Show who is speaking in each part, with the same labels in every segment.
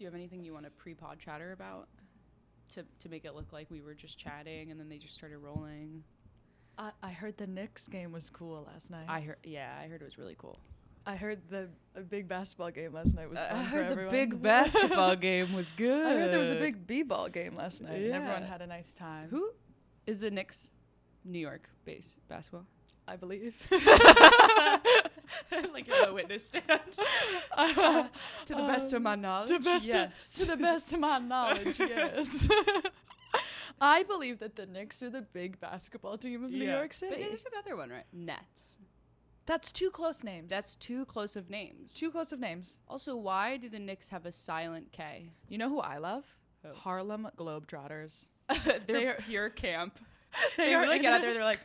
Speaker 1: Do you have anything you want to pre-pod chatter about to make it look like we were just chatting and then they just started rolling?
Speaker 2: I heard the Knicks game was cool last night.
Speaker 1: I heard it was really cool.
Speaker 2: I heard the big basketball game last night was fun
Speaker 1: I
Speaker 2: for
Speaker 1: heard
Speaker 2: everyone.
Speaker 1: the big basketball game was good.
Speaker 2: I heard there was a big b-ball game last night.
Speaker 1: Yeah.
Speaker 2: And everyone had a nice time.
Speaker 1: Who is the Knicks New York based basketball?
Speaker 2: I believe.
Speaker 1: Like you're the witness stand. To the best of my knowledge,
Speaker 2: to the best of my knowledge, yes. I believe that the Knicks are the big basketball team of New York City.
Speaker 1: But there's another one, right? Nets.
Speaker 2: That's two close names.
Speaker 1: That's too close of names.
Speaker 2: Too close of names.
Speaker 1: Also, why do the Knicks have a silent K?
Speaker 2: You know who I love?
Speaker 1: Who?
Speaker 2: Harlem Globetrotters.
Speaker 1: They're pure camp.
Speaker 2: They
Speaker 1: really get out there. They're like,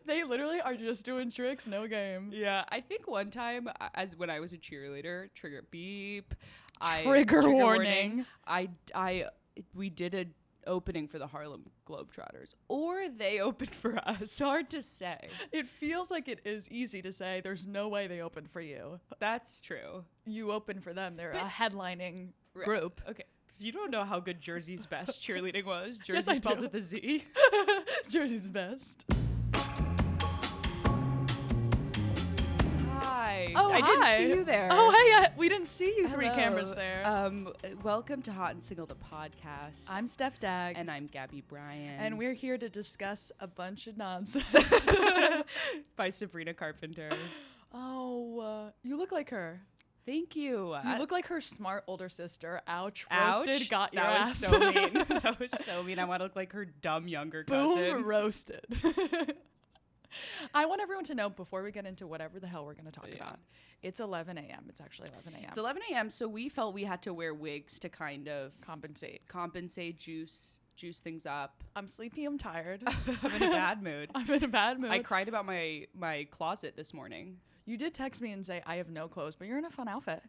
Speaker 2: they literally are just doing tricks, no game.
Speaker 1: yeah. I think one time, when I was a cheerleader, trigger beep.
Speaker 2: Trigger warning.
Speaker 1: We did a opening for the Harlem Globetrotters, or they opened for us. Hard to say.
Speaker 2: It feels like it is easy to say. There's no way they opened for you.
Speaker 1: That's true.
Speaker 2: You opened for them. They're a headlining
Speaker 1: Right.
Speaker 2: group.
Speaker 1: Okay. So you don't know how good Jersey's Best cheerleading was. Jersey
Speaker 2: Yes, I
Speaker 1: spelled
Speaker 2: do.
Speaker 1: with a Z.
Speaker 2: Jersey's best.
Speaker 1: Hi.
Speaker 2: Oh,
Speaker 1: I
Speaker 2: hi.
Speaker 1: didn't see you there.
Speaker 2: Oh, hey, we didn't see you. Three
Speaker 1: Hello.
Speaker 2: cameras there.
Speaker 1: Welcome to Hot and Single, the podcast.
Speaker 2: I'm Stef Dag.
Speaker 1: And I'm Gabby Bryan.
Speaker 2: And we're here to discuss a bunch of nonsense.
Speaker 1: by Sabrina Carpenter.
Speaker 2: Oh, you look like her.
Speaker 1: Thank you.
Speaker 2: You look like her smart older sister. Ouch.
Speaker 1: Ouch.
Speaker 2: Roasted. Got your
Speaker 1: That
Speaker 2: ass.
Speaker 1: was so mean. That was so mean. I want to look like her dumb younger cousin.
Speaker 2: Boom. Roasted. I want everyone to know before we get into whatever the hell we're going to talk about. It's 11 a.m. It's actually 11 a.m.
Speaker 1: It's 11 a.m. So we felt we had to wear wigs to kind of
Speaker 2: compensate,
Speaker 1: juice things up.
Speaker 2: I'm sleepy. I'm tired.
Speaker 1: I'm in a bad mood.
Speaker 2: I'm in a bad mood.
Speaker 1: I cried about my closet this morning.
Speaker 2: You did text me and say I have no clothes, but you're in a fun outfit.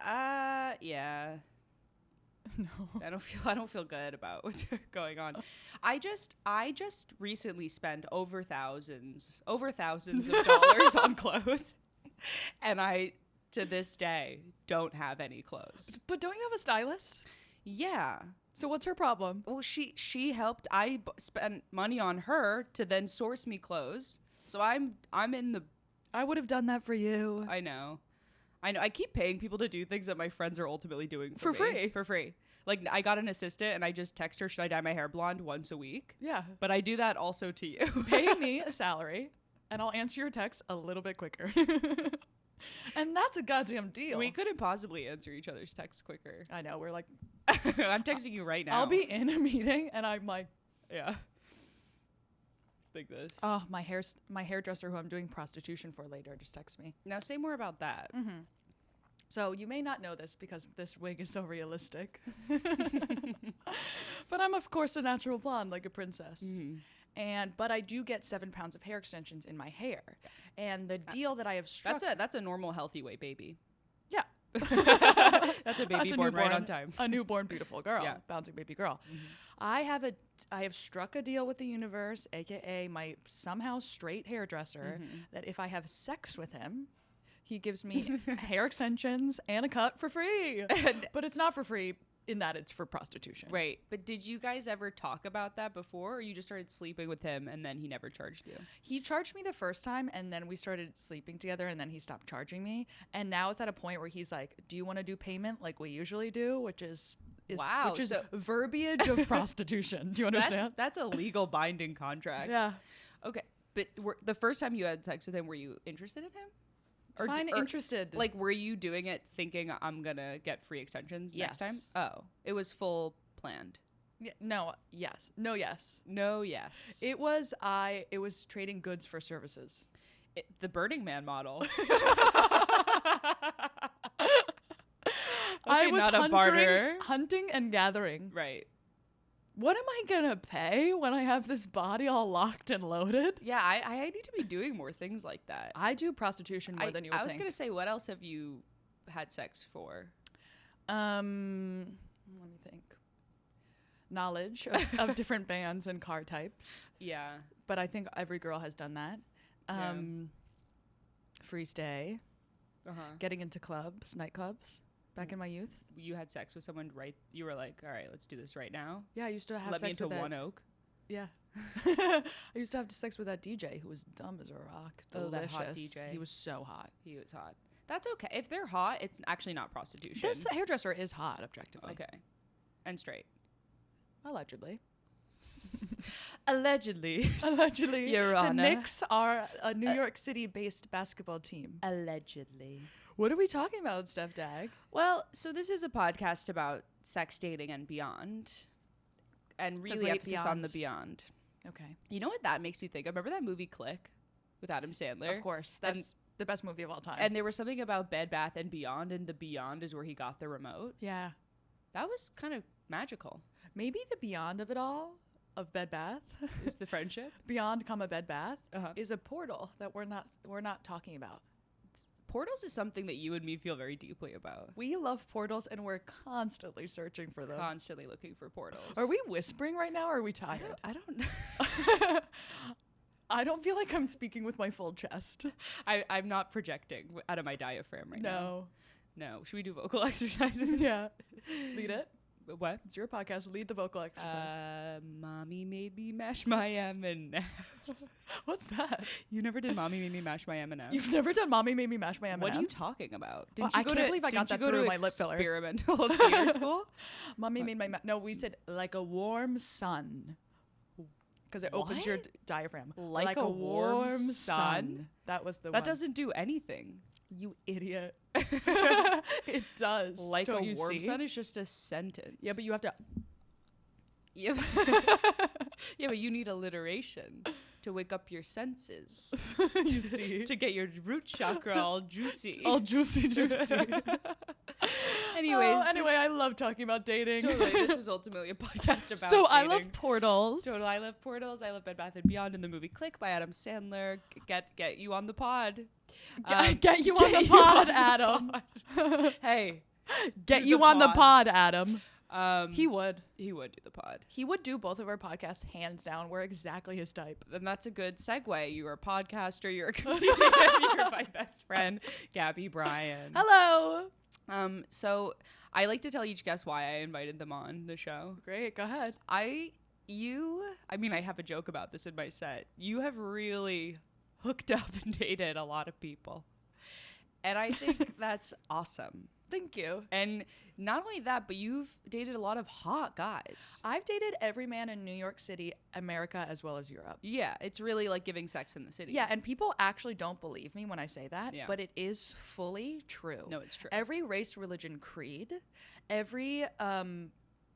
Speaker 1: Yeah.
Speaker 2: No.
Speaker 1: I don't feel good about what's going on. I just recently spent over thousands of dollars on clothes, and I to this day don't have any clothes.
Speaker 2: But don't you have a stylist?
Speaker 1: Yeah.
Speaker 2: So what's her problem?
Speaker 1: Well, she helped. I spent money on her to then source me clothes. So I'm in the.
Speaker 2: I would have done that for you.
Speaker 1: I know. I keep paying people to do things that my friends are ultimately doing for
Speaker 2: free.
Speaker 1: For free. Like, I got an assistant and I just text her, should I dye my hair blonde once a week?
Speaker 2: Yeah.
Speaker 1: But I do that also to you.
Speaker 2: Pay me a salary and I'll answer your text a little bit quicker. And that's a goddamn deal.
Speaker 1: We couldn't possibly answer each other's texts quicker.
Speaker 2: I know. We're like.
Speaker 1: I'm texting you right now.
Speaker 2: I'll be in a meeting and I'm like.
Speaker 1: Yeah. Like this.
Speaker 2: Oh, my hairdresser who I'm doing prostitution for later just texted me.
Speaker 1: Now say more about that.
Speaker 2: Mm-hmm. So you may not know this because this wig is so realistic. But I'm, of course, a natural blonde like a princess. Mm-hmm. But I do get 7 pounds of hair extensions in my hair. And the deal that I have struck...
Speaker 1: That's a normal, healthy weight baby.
Speaker 2: Yeah.
Speaker 1: That's a baby born right on time.
Speaker 2: A newborn beautiful girl.
Speaker 1: Yeah.
Speaker 2: Bouncing baby girl.
Speaker 1: Mm-hmm.
Speaker 2: I have struck a deal with the universe, aka my somehow straight hairdresser, that if I have sex with him, he gives me hair extensions and a cut for free. But it's not for free in that it's for prostitution.
Speaker 1: Right. But did you guys ever talk about that before, or you just started sleeping with him and then he never charged you?
Speaker 2: He charged me the first time and then we started sleeping together and then he stopped charging me. And now it's at a point where he's like, do you want to do payment like we usually do? Which is verbiage of prostitution. Do you understand?
Speaker 1: That's a legal binding contract.
Speaker 2: Yeah.
Speaker 1: Okay. But the first time you had sex with him, were you interested in him?
Speaker 2: Interested.
Speaker 1: Like, were you doing it thinking I'm going to get free extensions next time? Oh, it was full planned.
Speaker 2: Yeah, no, yes. No, yes.
Speaker 1: No, yes.
Speaker 2: It was trading goods for services.
Speaker 1: The Burning Man model.
Speaker 2: I was
Speaker 1: not a barter.
Speaker 2: Hunting and gathering.
Speaker 1: Right.
Speaker 2: What am I gonna pay when I have this body all locked and loaded?
Speaker 1: Yeah, I need to be doing more things like that.
Speaker 2: I do prostitution more than you would think.
Speaker 1: I was gonna say, what else have you had sex for?
Speaker 2: Let me think. Knowledge of different bands and car types.
Speaker 1: Yeah.
Speaker 2: But I think every girl has done that. Free stay. Getting into clubs, nightclubs. back in my youth.
Speaker 1: You had sex with someone you were like, all right, let's do this right now.
Speaker 2: Yeah, I used to have
Speaker 1: Let me
Speaker 2: sex
Speaker 1: into
Speaker 2: with
Speaker 1: One Oak.
Speaker 2: Yeah. I used to have sex with that DJ who was dumb as a rock. Delicious.
Speaker 1: That hot DJ.
Speaker 2: He was so hot.
Speaker 1: He was hot. That's okay. If they're hot, it's actually not prostitution.
Speaker 2: This hairdresser is hot, objectively.
Speaker 1: Okay. And straight.
Speaker 2: Allegedly.
Speaker 1: Allegedly.
Speaker 2: Allegedly.
Speaker 1: Your Honor.
Speaker 2: The Knicks are a New York City-based basketball team.
Speaker 1: Allegedly.
Speaker 2: What are we talking about, Stef Dag?
Speaker 1: Well, so this is a podcast about sex, dating, and beyond. And really emphasis on the beyond.
Speaker 2: Okay.
Speaker 1: You know what that makes you think of? Remember that movie Click with Adam Sandler?
Speaker 2: Of course. That's the best movie of all time.
Speaker 1: And there was something about Bed Bath & Beyond, and the beyond is where he got the remote.
Speaker 2: Yeah.
Speaker 1: That was kind of magical.
Speaker 2: Maybe the beyond of it all, of Bed Bath,
Speaker 1: is the friendship.
Speaker 2: Beyond, Bed Bath,
Speaker 1: Uh-huh.
Speaker 2: is a portal that we're not talking about.
Speaker 1: Portals is something that you and me feel very deeply about.
Speaker 2: We love portals, and we're constantly searching for them.
Speaker 1: Constantly looking for portals.
Speaker 2: Are we whispering right now, or are we tired?
Speaker 1: I don't know.
Speaker 2: I don't feel like I'm speaking with my full chest.
Speaker 1: I'm not projecting out of my diaphragm right now. No. Should we do vocal exercises?
Speaker 2: Yeah. Lead it.
Speaker 1: What?
Speaker 2: It's your podcast. Lead the vocal exercise.
Speaker 1: Mommy made me mash my M&Ms.
Speaker 2: What's that?
Speaker 1: You never did Mommy made me mash my M&Ms?
Speaker 2: You've never done Mommy Made Me Mash My M&Ms?
Speaker 1: What are you talking about?
Speaker 2: I can't believe I got that through my lip filler.
Speaker 1: Experimental theater school?
Speaker 2: Mommy made my no, we said like a warm sun. Because it opens your diaphragm.
Speaker 1: Like a warm sun?
Speaker 2: That was the
Speaker 1: That
Speaker 2: one.
Speaker 1: doesn't do anything.
Speaker 2: You idiot. It does.
Speaker 1: Like
Speaker 2: Don't
Speaker 1: a
Speaker 2: you
Speaker 1: warm
Speaker 2: see?
Speaker 1: sun is just a sentence.
Speaker 2: Yeah, but you have to.
Speaker 1: Yeah, but you need alliteration to wake up your senses.
Speaker 2: You see.
Speaker 1: To get your root chakra all juicy.
Speaker 2: All juicy.
Speaker 1: Anyways.
Speaker 2: Anyway, I love talking about dating.
Speaker 1: Totally. This is ultimately a podcast about
Speaker 2: So
Speaker 1: dating.
Speaker 2: I love portals.
Speaker 1: Totally. I love portals. I love Bed Bath & Beyond and the movie Click by Adam Sandler. Get you on the pod.
Speaker 2: Get you on the pod, Adam.
Speaker 1: Hey.
Speaker 2: Get you on the pod, Adam. He would
Speaker 1: do the pod.
Speaker 2: He would do both of our podcasts hands down. We're exactly his type.
Speaker 1: And that's a good segue. You're a podcaster. You're a comedian. You're my best friend, Gabby Bryan.
Speaker 2: Hello.
Speaker 1: So I like to tell each guest why I invited them on the show.
Speaker 2: Great. Go ahead.
Speaker 1: I have a joke about this in my set. You have really hooked up and dated a lot of people. And I think that's awesome.
Speaker 2: Thank you.
Speaker 1: And not only that, but you've dated a lot of hot guys.
Speaker 2: I've dated every man in New York City, America, as well as Europe.
Speaker 1: Yeah, it's really like giving sex in the city.
Speaker 2: Yeah, and people actually don't believe me when I say that,
Speaker 1: Yeah.
Speaker 2: but it is fully true.
Speaker 1: No, it's true.
Speaker 2: Every race, religion, creed, every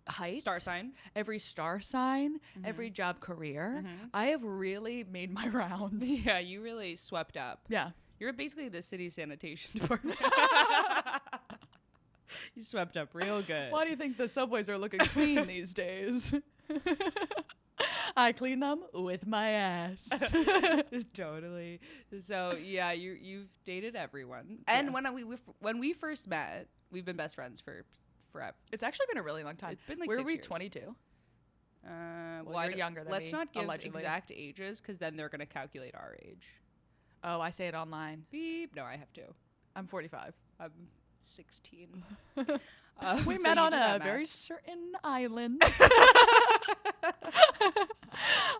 Speaker 2: height,
Speaker 1: Star sign.
Speaker 2: every star sign, every job, career. I have really made my rounds.
Speaker 1: Yeah, you really swept up.
Speaker 2: Yeah.
Speaker 1: You're basically the city sanitation department. You swept up real good.
Speaker 2: Why do you think the subways are looking clean these days? I clean them with my ass.
Speaker 1: Totally. So yeah, you've dated everyone. And when we first met, we've been best friends for forever.
Speaker 2: It's actually been a really long time.
Speaker 1: It's been like
Speaker 2: Were
Speaker 1: 6
Speaker 2: we
Speaker 1: years.
Speaker 2: 22?
Speaker 1: Well,
Speaker 2: you're younger than
Speaker 1: let's
Speaker 2: me,
Speaker 1: not give
Speaker 2: allegedly.
Speaker 1: exact ages because then they're going to calculate our age.
Speaker 2: Oh, I say it online.
Speaker 1: Beep. No, I have to.
Speaker 2: I'm 45.
Speaker 1: I'm 16.
Speaker 2: We
Speaker 1: so
Speaker 2: met
Speaker 1: you
Speaker 2: on
Speaker 1: do
Speaker 2: a
Speaker 1: that
Speaker 2: very
Speaker 1: math.
Speaker 2: certain island.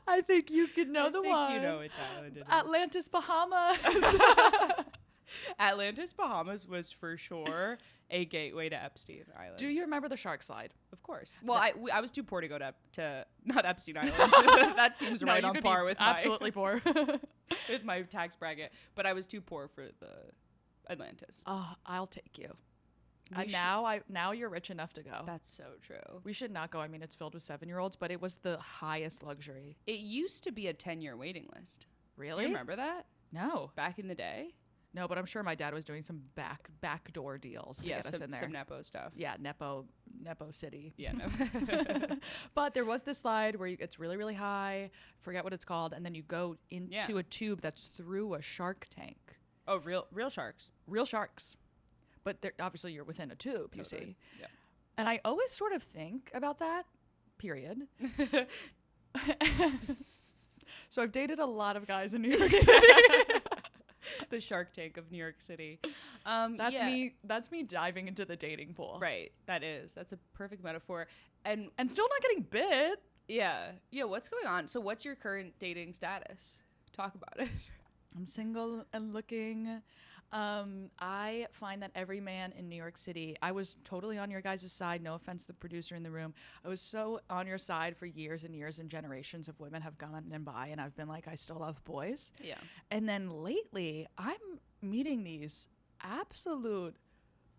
Speaker 2: I think you could know the one.
Speaker 1: You know which island it is.
Speaker 2: Atlantis, Bahamas.
Speaker 1: Atlantis, Bahamas was for sure a gateway to Epstein Island.
Speaker 2: Do you remember the shark slide?
Speaker 1: Of course. Well, I was too poor to go to not Epstein Island. That seems
Speaker 2: No,
Speaker 1: right
Speaker 2: you
Speaker 1: on
Speaker 2: could
Speaker 1: par
Speaker 2: be
Speaker 1: with
Speaker 2: absolutely poor.
Speaker 1: with my tax bracket. But I was too poor for the Atlantis.
Speaker 2: Oh, I'll take you.
Speaker 1: We
Speaker 2: Now you're rich enough to go.
Speaker 1: That's so true.
Speaker 2: We should not go. I mean, it's filled with 7-year-olds, but it was the highest luxury.
Speaker 1: It used to be a 10-year waiting list.
Speaker 2: Really?
Speaker 1: Do you remember that?
Speaker 2: No.
Speaker 1: Back in the day?
Speaker 2: No, but I'm sure my dad was doing some backdoor deals to get us in there.
Speaker 1: Some Nepo stuff.
Speaker 2: Yeah, Nepo City.
Speaker 1: Yeah, no.
Speaker 2: But there was this slide where it's really, really high. Forget what it's called, and then you go into a tube that's through a shark tank.
Speaker 1: Oh, real sharks.
Speaker 2: Real sharks, but obviously you're within a tube. You see.
Speaker 1: Yeah.
Speaker 2: And I always sort of think about that. Period. So I've dated a lot of guys in New York City.
Speaker 1: The Shark Tank of New York City.
Speaker 2: That's me diving into the dating pool.
Speaker 1: Right. That's a perfect metaphor. And
Speaker 2: still not getting bit.
Speaker 1: Yeah. What's going on? So what's your current dating status? Talk about it.
Speaker 2: I'm single and looking. I find that every man in New York City, I was totally on your guys' side. No offense to the producer in the room. I was so on your side for years and years, and generations of women have gone and by, and I've been like, I still love boys.
Speaker 1: Yeah.
Speaker 2: And then lately, I'm meeting these absolute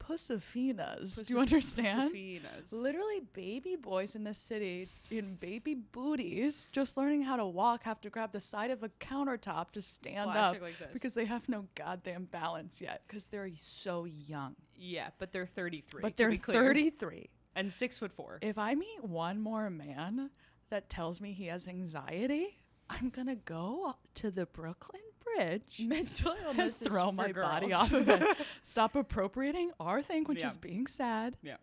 Speaker 2: pussifinas. Do you understand?
Speaker 1: Pussifinas.
Speaker 2: Literally baby boys in the city in baby booties just learning how to walk have to grab the side of a countertop to stand up
Speaker 1: like this.
Speaker 2: because they have no goddamn balance yet because they're so young.
Speaker 1: Yeah, but they're 33.
Speaker 2: But they're 33.
Speaker 1: And 6'4".
Speaker 2: If I meet one more man that tells me he has anxiety, I'm going to go to the Brooklyn Bridge
Speaker 1: mental illness
Speaker 2: and throw my
Speaker 1: girls.
Speaker 2: body off of it. Stop appropriating our thing, which is being sad.
Speaker 1: Yeah.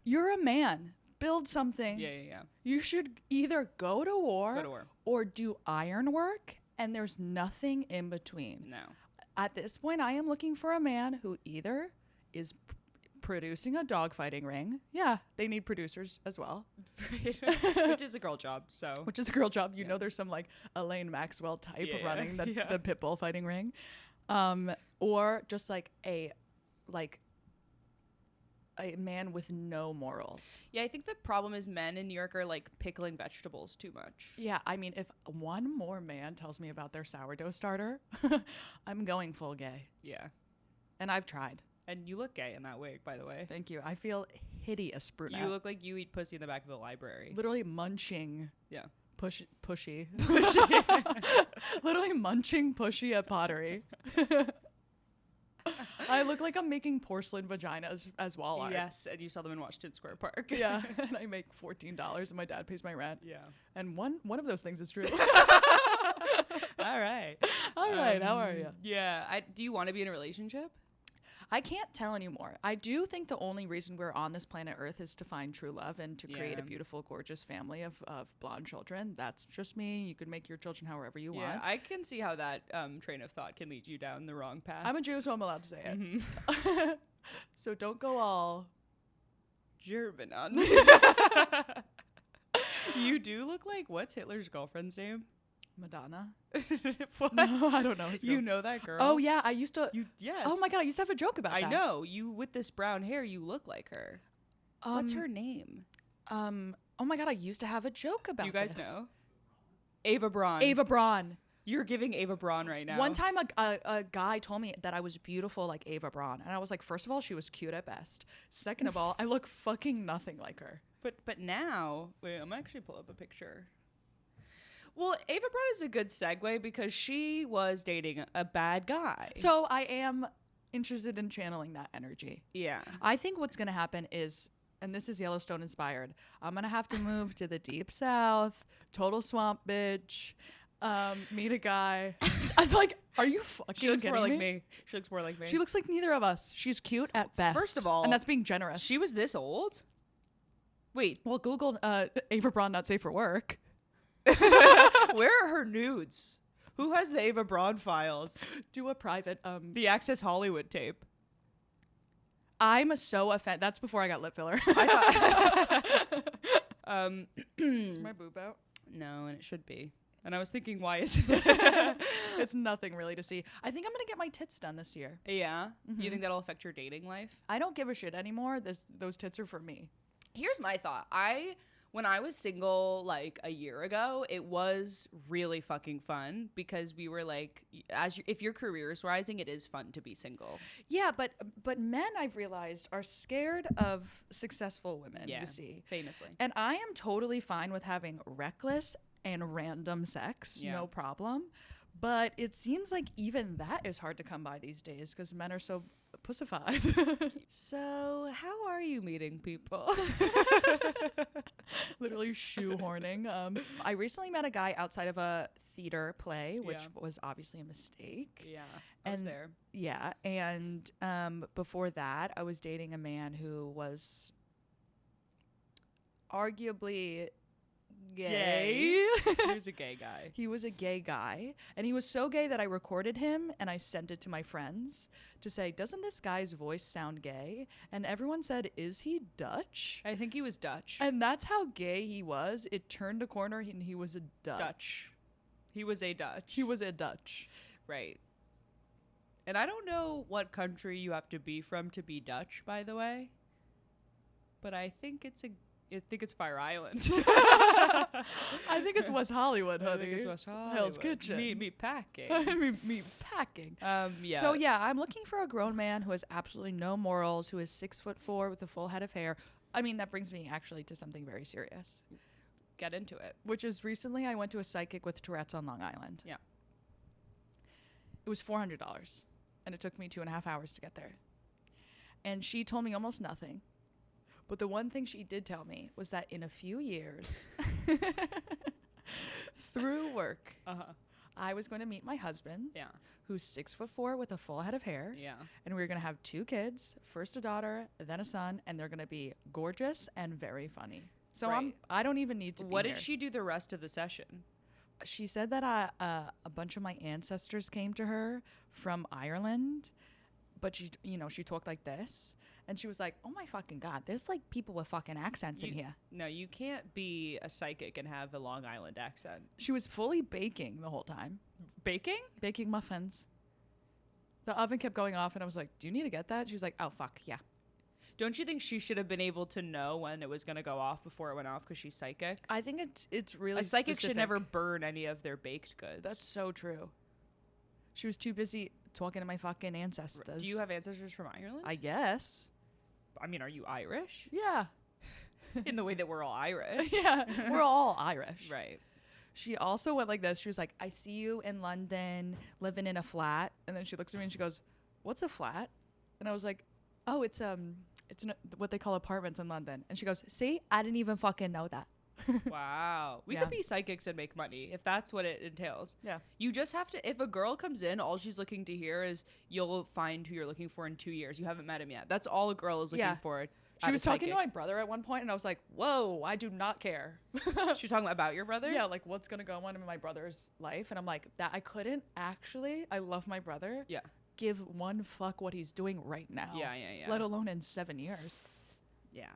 Speaker 2: You're a man. Build something.
Speaker 1: Yeah.
Speaker 2: You should either go to war or do iron work, and there's nothing in between.
Speaker 1: No.
Speaker 2: At this point, I am looking for a man who either is producing a dogfighting ring. Yeah, they need producers as well.
Speaker 1: Which is a girl job, so.
Speaker 2: Which is a girl job. You know there's some, like, Elaine Maxwell type running the pit bull fighting ring. Or just, like, a man with no morals.
Speaker 1: Yeah, I think the problem is men in New York are, like, pickling vegetables too much.
Speaker 2: Yeah, I mean, if one more man tells me about their sourdough starter, I'm going full gay.
Speaker 1: Yeah.
Speaker 2: And I've tried.
Speaker 1: And you look gay in that wig, by the way.
Speaker 2: Thank you. I feel hideous, brunette.
Speaker 1: You look like you eat pussy in the back of the library.
Speaker 2: Literally munching.
Speaker 1: Yeah.
Speaker 2: Pushy. Literally munching pushy at pottery. I look like I'm making porcelain vaginas as wall art.
Speaker 1: Yes, and you sell them in Washington Square Park.
Speaker 2: Yeah, and I make $14 and my dad pays my rent.
Speaker 1: Yeah.
Speaker 2: And one of those things is true.
Speaker 1: All right.
Speaker 2: How are you?
Speaker 1: Yeah. Do you want to be in a relationship?
Speaker 2: I can't tell anymore. I do think the only reason we're on this planet Earth is to find true love and to create a beautiful, gorgeous family of blonde children. That's just me. You could make your children however you want.
Speaker 1: I can see how that train of thought can lead you down the wrong path.
Speaker 2: I'm a Jew, so I'm allowed to say it. So don't go all
Speaker 1: German on me. You do look like, what's Hitler's girlfriend's name?
Speaker 2: Madonna.
Speaker 1: What?
Speaker 2: No, I don't know.
Speaker 1: You know that girl?
Speaker 2: Oh yeah, I used to.
Speaker 1: Yes.
Speaker 2: Oh my god, I used to have a joke about that.
Speaker 1: I know. You with this brown hair, you look like her. What's her name?
Speaker 2: Oh my god, I used to have a joke about.
Speaker 1: Do you guys know? Ava Braun.
Speaker 2: Ava Braun.
Speaker 1: You're giving Ava Braun right now.
Speaker 2: One time a guy told me that I was beautiful like Ava Braun, and I was like, first of all, she was cute at best. Second of all, I look fucking nothing like her.
Speaker 1: But now, wait, I'm actually pull up a picture. Well, Ava Braun is a good segue because she was dating a bad guy.
Speaker 2: So I am interested in channeling that energy.
Speaker 1: Yeah.
Speaker 2: I think what's going to happen is, and this is Yellowstone inspired, I'm going to have to move to the deep south, total swamp bitch, meet a guy. I'm like, are you fucking
Speaker 1: She looks more like
Speaker 2: me?
Speaker 1: me. She looks more like me.
Speaker 2: She looks like neither of us. She's cute at best.
Speaker 1: First of all.
Speaker 2: And that's being generous.
Speaker 1: She was this old? Wait.
Speaker 2: Well, Google Ava Braun not safe for work.
Speaker 1: Where are her nudes? Who has the Ava Braun files?
Speaker 2: Do a private
Speaker 1: the Access Hollywood tape.
Speaker 2: I'm so offended. That's before I got lip filler. Is my boob out?
Speaker 1: No, and it should be. And I was thinking, why isn't it?
Speaker 2: It's nothing really to see. I think I'm gonna get my tits done this year.
Speaker 1: Yeah? Mm-hmm. You think that'll affect your dating life?
Speaker 2: I don't give a shit anymore. Those tits are for me.
Speaker 1: Here's my thought. When I was single like a year ago, it was really fucking fun because we were like, if your career is rising, it is fun to be single.
Speaker 2: Yeah, but men, I've realized, are scared of successful women.
Speaker 1: Yeah,
Speaker 2: you see,
Speaker 1: famously.
Speaker 2: And I am totally fine with having reckless and random sex, no problem. But it seems like even that is hard to come by these days because men are so pussified.
Speaker 1: So how are you meeting people?
Speaker 2: Literally shoehorning. I recently met a guy outside of a theater play, which was obviously a mistake.
Speaker 1: Yeah, I was there.
Speaker 2: Yeah, and before that, I was dating a man who was arguably gay.
Speaker 1: He was a gay guy.
Speaker 2: He was a gay guy, and he was so gay that I recorded him and I sent it to my friends to say, doesn't this guy's voice sound gay? And everyone said, is he Dutch?
Speaker 1: I think he was Dutch.
Speaker 2: And that's how gay he was. It turned a corner and he was a Dutch.
Speaker 1: He was a Dutch.
Speaker 2: He was a Dutch.
Speaker 1: Right. And I don't know what country you have to be from to be Dutch, by the way. But I think it's Fire Island.
Speaker 2: I think it's West Hollywood, honey.
Speaker 1: I think it's West Hollywood.
Speaker 2: Hell's Kitchen.
Speaker 1: Meat packing.
Speaker 2: meat packing.
Speaker 1: Yeah.
Speaker 2: So yeah, I'm looking for a grown man who has absolutely no morals, who is 6'4" with a full head of hair. I mean, that brings me actually to something very serious.
Speaker 1: Get into it.
Speaker 2: Which is recently I went to a psychic with Tourette's on Long Island.
Speaker 1: Yeah.
Speaker 2: It was $400, and it took me 2.5 hours to get there. And she told me almost nothing. But the one thing she did tell me was that in a few years, through work, I was going to meet my husband, who's 6'4" with a full head of hair.
Speaker 1: Yeah.
Speaker 2: And we were going to have 2 kids, first a daughter, then a son, and they're going to be gorgeous and very funny. So
Speaker 1: Right.
Speaker 2: I don't even need to be
Speaker 1: What
Speaker 2: here.
Speaker 1: did she do the rest of the session?
Speaker 2: She said that a bunch of my ancestors came to her from Ireland, but she talked like this, and she was like, "Oh my fucking God, there's like people with fucking accents in here."
Speaker 1: No, you can't be a psychic and have a Long Island accent.
Speaker 2: She was fully baking the whole time,
Speaker 1: Baking?
Speaker 2: baking muffins. The oven kept going off, and I was like, "Do you need to get that?" She was like, "Oh fuck, yeah."
Speaker 1: Don't you think she should have been able to know when it was going to go off before it went off because she's psychic?
Speaker 2: I think it's really
Speaker 1: A psychic should
Speaker 2: specific.
Speaker 1: never burn any of their baked goods.
Speaker 2: That's so true. She was too busy talking to my fucking ancestors.
Speaker 1: Do you have ancestors from Ireland?
Speaker 2: I guess.
Speaker 1: I mean, are you Irish?
Speaker 2: Yeah.
Speaker 1: In the way that we're all Irish.
Speaker 2: Yeah, we're all Irish.
Speaker 1: Right.
Speaker 2: She also went like this. She was like, "I see you in London living in a flat." And then she looks at me and she goes, "What's a flat?" And I was like, "Oh, it's what they call apartments in London." And she goes, "See, I didn't even fucking know that."
Speaker 1: Wow. We
Speaker 2: Yeah.
Speaker 1: could be psychics and make money if that's what it entails.
Speaker 2: Yeah.
Speaker 1: You just have to, if a girl comes in, all she's looking to hear is you'll find who you're looking for in 2 years. You haven't met him yet. That's all a girl is looking
Speaker 2: Yeah.
Speaker 1: for.
Speaker 2: She was talking to my brother at one point, and I was like, "Whoa, I do not care."
Speaker 1: She was talking about your brother?
Speaker 2: Yeah, like what's gonna go on in my brother's life, and I'm like, that I couldn't actually. I love my brother.
Speaker 1: Yeah.
Speaker 2: Give one fuck what he's doing right now.
Speaker 1: Yeah.
Speaker 2: Let alone in 7 years.
Speaker 1: Yeah.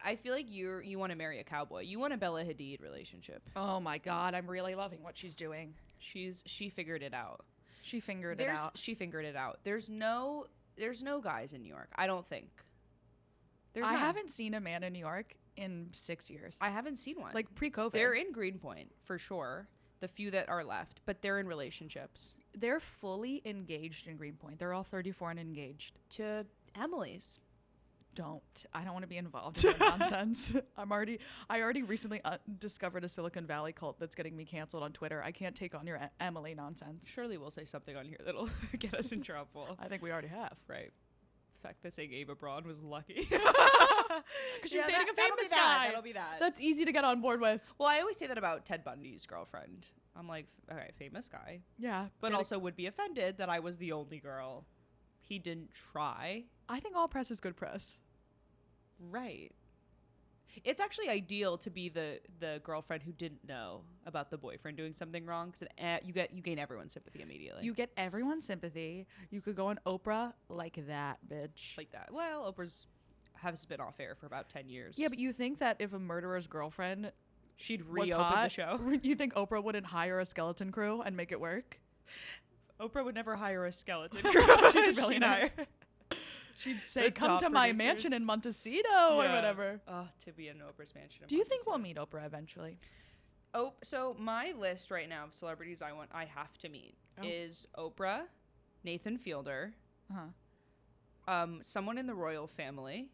Speaker 1: I feel like you want to marry a cowboy. You want a Bella Hadid relationship.
Speaker 2: Oh my God, I'm really loving what she's doing.
Speaker 1: She figured it out.
Speaker 2: She figured it out.
Speaker 1: She figured it out. There's no guys in New York. I don't think.
Speaker 2: I haven't seen a man in New York in 6 years.
Speaker 1: I haven't seen one.
Speaker 2: Like pre-COVID.
Speaker 1: They're in Greenpoint for sure. The few that are left, but they're in relationships.
Speaker 2: They're fully engaged in Greenpoint. They're all 34 and engaged.
Speaker 1: To Emily's.
Speaker 2: I don't want to be involved in that nonsense. I already recently discovered a Silicon Valley cult that's getting me canceled on Twitter. I can't take on your Emily nonsense.
Speaker 1: Surely we'll say something on here that'll get us in trouble.
Speaker 2: I think we already have.
Speaker 1: Right. The fact that saying Ava Braun was lucky.
Speaker 2: Because she's dating a famous guy.
Speaker 1: That'll be that.
Speaker 2: That's easy to get on board with.
Speaker 1: Well, I always say that about Ted Bundy's girlfriend. I'm like, okay, famous guy.
Speaker 2: Yeah.
Speaker 1: But also would be offended that I was the only girl. He didn't try.
Speaker 2: I think all press is good press.
Speaker 1: Right. It's actually ideal to be the girlfriend who didn't know about the boyfriend doing something wrong, because you gain everyone's sympathy immediately.
Speaker 2: You get everyone's sympathy. You could go on Oprah like that, bitch.
Speaker 1: Like that. Well, Oprah's has been off air for about 10 years.
Speaker 2: Yeah, but you think that if a murderer's girlfriend
Speaker 1: she'd
Speaker 2: was
Speaker 1: reopen
Speaker 2: hot,
Speaker 1: the show?
Speaker 2: You think Oprah wouldn't hire a skeleton crew and make it work?
Speaker 1: Oprah would never hire a skeleton crew.
Speaker 2: She's a billionaire. She'd say, "Come to my mansion in Montecito," or whatever.
Speaker 1: Oh, to be in Oprah's mansion.
Speaker 2: Do you think we'll meet Oprah eventually?
Speaker 1: Oh, so my list right now of celebrities I have to meet is Oprah, Nathan Fielder, someone in the royal family.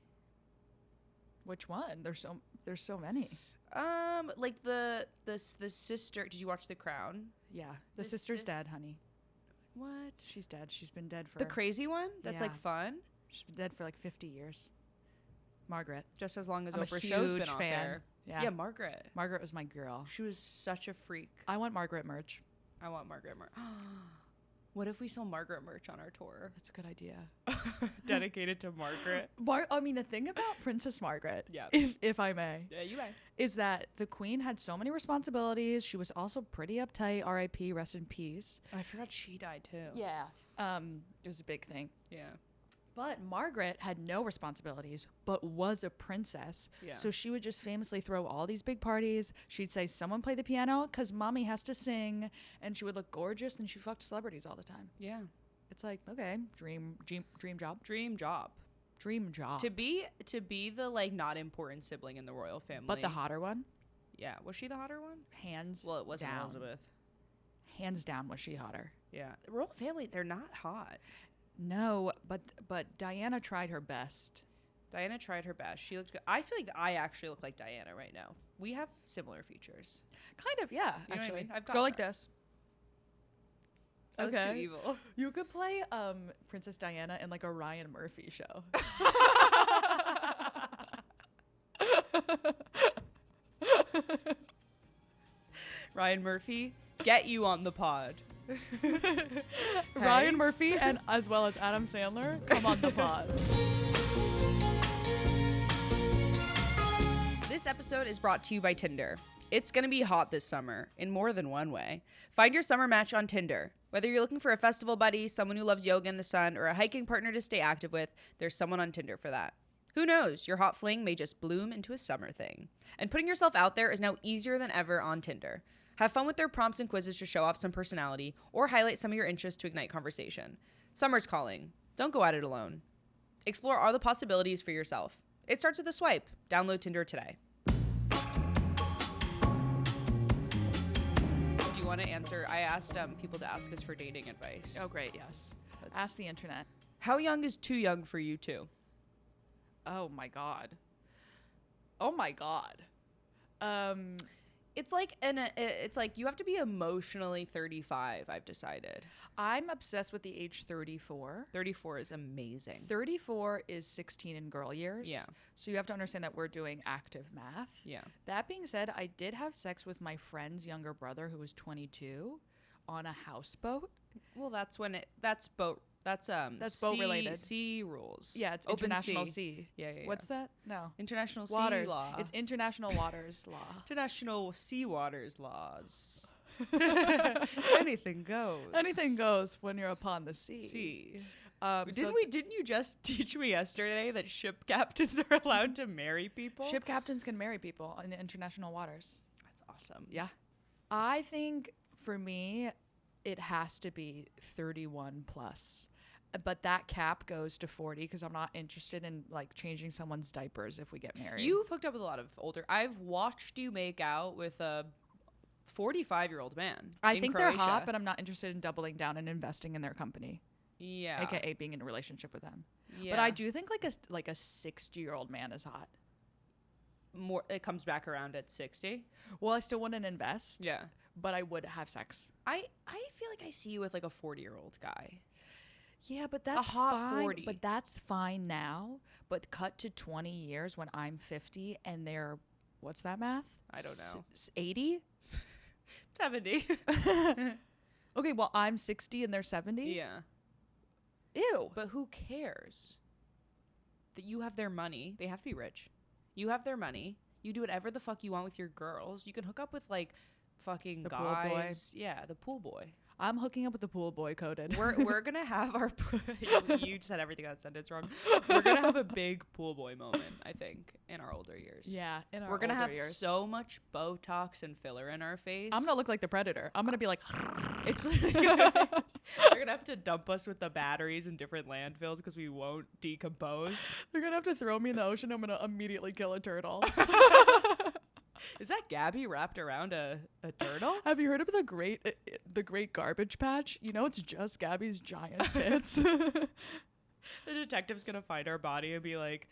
Speaker 2: Which one? There's so many.
Speaker 1: Like the sister. Did you watch The Crown?
Speaker 2: Yeah, the sister's dead, honey.
Speaker 1: What?
Speaker 2: She's dead. She's been dead for
Speaker 1: The crazy one? That's like fun.
Speaker 2: She's been dead for like 50 years. Margaret.
Speaker 1: Just as long as
Speaker 2: I'm
Speaker 1: Oprah's
Speaker 2: a
Speaker 1: show's been
Speaker 2: huge
Speaker 1: off
Speaker 2: fan.
Speaker 1: air.
Speaker 2: Yeah,
Speaker 1: Margaret.
Speaker 2: Margaret was my girl.
Speaker 1: She was such a freak.
Speaker 2: I want Margaret merch.
Speaker 1: I want Margaret. What if we sell Margaret merch on our tour?
Speaker 2: That's a good idea.
Speaker 1: Dedicated to Margaret.
Speaker 2: I mean, the thing about Princess Margaret,
Speaker 1: Yeah.
Speaker 2: if I may,
Speaker 1: Yeah, you may.
Speaker 2: is that the queen had so many responsibilities. She was also pretty uptight. R.I.P. Rest in peace.
Speaker 1: I forgot she died too.
Speaker 2: Yeah. It was a big thing.
Speaker 1: Yeah.
Speaker 2: But Margaret had no responsibilities, but was a princess.
Speaker 1: Yeah.
Speaker 2: So she would just famously throw all these big parties. She'd say, someone play the piano because mommy has to sing. And she would look gorgeous, and she fucked celebrities all the time.
Speaker 1: Yeah.
Speaker 2: It's like, okay, dream job.
Speaker 1: Dream job.
Speaker 2: Dream job.
Speaker 1: To be the like not important sibling in the royal family.
Speaker 2: But the hotter one?
Speaker 1: Yeah. Was she the hotter one?
Speaker 2: Hands
Speaker 1: Well, it wasn't
Speaker 2: down.
Speaker 1: Elizabeth.
Speaker 2: Hands down was she hotter.
Speaker 1: Yeah. The royal family, they're not hot.
Speaker 2: No, but Diana tried her best.
Speaker 1: Diana tried her best. She looked good. I feel like I actually look like Diana right now. We have similar features.
Speaker 2: Kind of, yeah,
Speaker 1: You know what I
Speaker 2: actually.
Speaker 1: mean? I've got
Speaker 2: Go like
Speaker 1: that.
Speaker 2: this.
Speaker 1: I look
Speaker 2: Okay.
Speaker 1: too evil.
Speaker 2: You could play Princess Diana in like a Ryan Murphy show.
Speaker 1: Ryan Murphy, get you on the pod.
Speaker 2: Ryan Murphy and as well as Adam Sandler come on the pod.
Speaker 1: This episode is brought to you by Tinder. It's going to be hot this summer in more than one way. Find your summer match on Tinder. Whether you're looking for a festival buddy, someone who loves yoga in the sun, or a hiking partner to stay active with, there's someone on Tinder for that. Who knows? Your hot fling may just bloom into a summer thing. And putting yourself out there is now easier than ever on Tinder. Have fun with their prompts and quizzes to show off some personality, or highlight some of your interests to ignite conversation. Summer's calling. Don't go at it alone. Explore all the possibilities for yourself. It starts with a swipe. Download Tinder today. Do you want to answer? I asked people to ask us for dating advice.
Speaker 2: Oh, great, yes. Ask the internet.
Speaker 1: How young is too young for you two?
Speaker 2: Oh my god. Oh my god.
Speaker 1: It's like you have to be emotionally 35, I've decided.
Speaker 2: I'm obsessed with the age 34.
Speaker 1: 34 is amazing.
Speaker 2: 34 is 16 in girl years.
Speaker 1: Yeah.
Speaker 2: So you have to understand that we're doing active math.
Speaker 1: Yeah.
Speaker 2: That being said, I did have sex with my friend's younger brother who was 22 on a houseboat.
Speaker 1: Well, that's boat
Speaker 2: related.
Speaker 1: Sea rules.
Speaker 2: Yeah, it's
Speaker 1: Open
Speaker 2: international
Speaker 1: sea.
Speaker 2: sea.
Speaker 1: Yeah.
Speaker 2: What's that? No.
Speaker 1: International
Speaker 2: Waters.
Speaker 1: sea law.
Speaker 2: It's international waters law.
Speaker 1: International sea waters laws. Anything goes.
Speaker 2: Anything goes when you're upon the sea.
Speaker 1: Didn't you just teach me yesterday that ship captains are allowed to marry people?
Speaker 2: Ship captains can marry people in international waters.
Speaker 1: That's awesome.
Speaker 2: Yeah. I think for me, it has to be 31 plus. But that cap goes to 40 because I'm not interested in like changing someone's diapers if we get married.
Speaker 1: You've hooked up with a lot of older. I've watched you make out with a 45-year-old man.
Speaker 2: I
Speaker 1: in
Speaker 2: think
Speaker 1: Croatia.
Speaker 2: they're hot, but I'm not interested in doubling down and investing in their company.
Speaker 1: Yeah.
Speaker 2: AKA being in a relationship with them.
Speaker 1: Yeah.
Speaker 2: But I do think like a 60-year-old man is hot.
Speaker 1: More. It comes back around at 60.
Speaker 2: Well, I still wouldn't invest.
Speaker 1: Yeah.
Speaker 2: But I would have sex.
Speaker 1: I feel like I see you with like a 40-year-old guy.
Speaker 2: Yeah, but that's
Speaker 1: hot
Speaker 2: fine.
Speaker 1: 40.
Speaker 2: But that's fine now. But cut to 20 years when I'm 50 and they're, what's that math?
Speaker 1: I don't know.
Speaker 2: 80?
Speaker 1: 70.
Speaker 2: Okay, well, I'm 60 and they're 70?
Speaker 1: Yeah.
Speaker 2: Ew.
Speaker 1: But who cares? That you have their money. They have to be rich. You have their money. You do whatever the fuck you want with your girls. You can hook up with like fucking
Speaker 2: The
Speaker 1: guys.
Speaker 2: pool boy.
Speaker 1: Yeah, the pool boy.
Speaker 2: I'm hooking up with the pool boy coded.
Speaker 1: We're gonna have our you said everything that sentence wrong. We're gonna have a big pool boy moment, I think, in our older years.
Speaker 2: Yeah, in our
Speaker 1: we're gonna
Speaker 2: older
Speaker 1: have
Speaker 2: years.
Speaker 1: so much Botox and filler in our face.
Speaker 2: I'm gonna look like the Predator. I'm gonna be like,
Speaker 1: It's they're gonna have to dump us with the batteries in different landfills because we won't decompose.
Speaker 2: they're gonna have to throw me in the ocean. I'm gonna immediately kill a turtle.
Speaker 1: Is that Gabby wrapped around a turtle?
Speaker 2: Have you heard of the great garbage patch? You know, it's just Gabby's giant tits.
Speaker 1: The detective's gonna find our body and be like,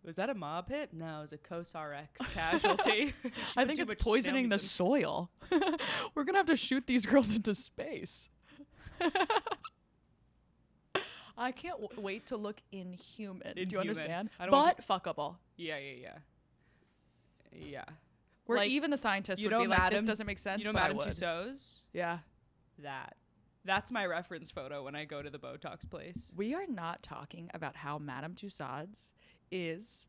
Speaker 1: was that a mob hit? No, it was a COSRX casualty.
Speaker 2: I think it's poisoning the soil. We're gonna have to shoot these girls into space. I can't wait to look inhuman. Do you
Speaker 1: Inhuman.
Speaker 2: understand?
Speaker 1: I don't
Speaker 2: But fuckable.
Speaker 1: Yeah.
Speaker 2: Where
Speaker 1: Like,
Speaker 2: even the scientists
Speaker 1: you
Speaker 2: would
Speaker 1: know
Speaker 2: be like, this
Speaker 1: Madame-
Speaker 2: doesn't make sense,
Speaker 1: You know
Speaker 2: but I
Speaker 1: Madame
Speaker 2: would.
Speaker 1: Tussauds?
Speaker 2: Yeah.
Speaker 1: That. That's my reference photo when I go to the Botox place.
Speaker 2: We are not talking about how Madame Tussauds is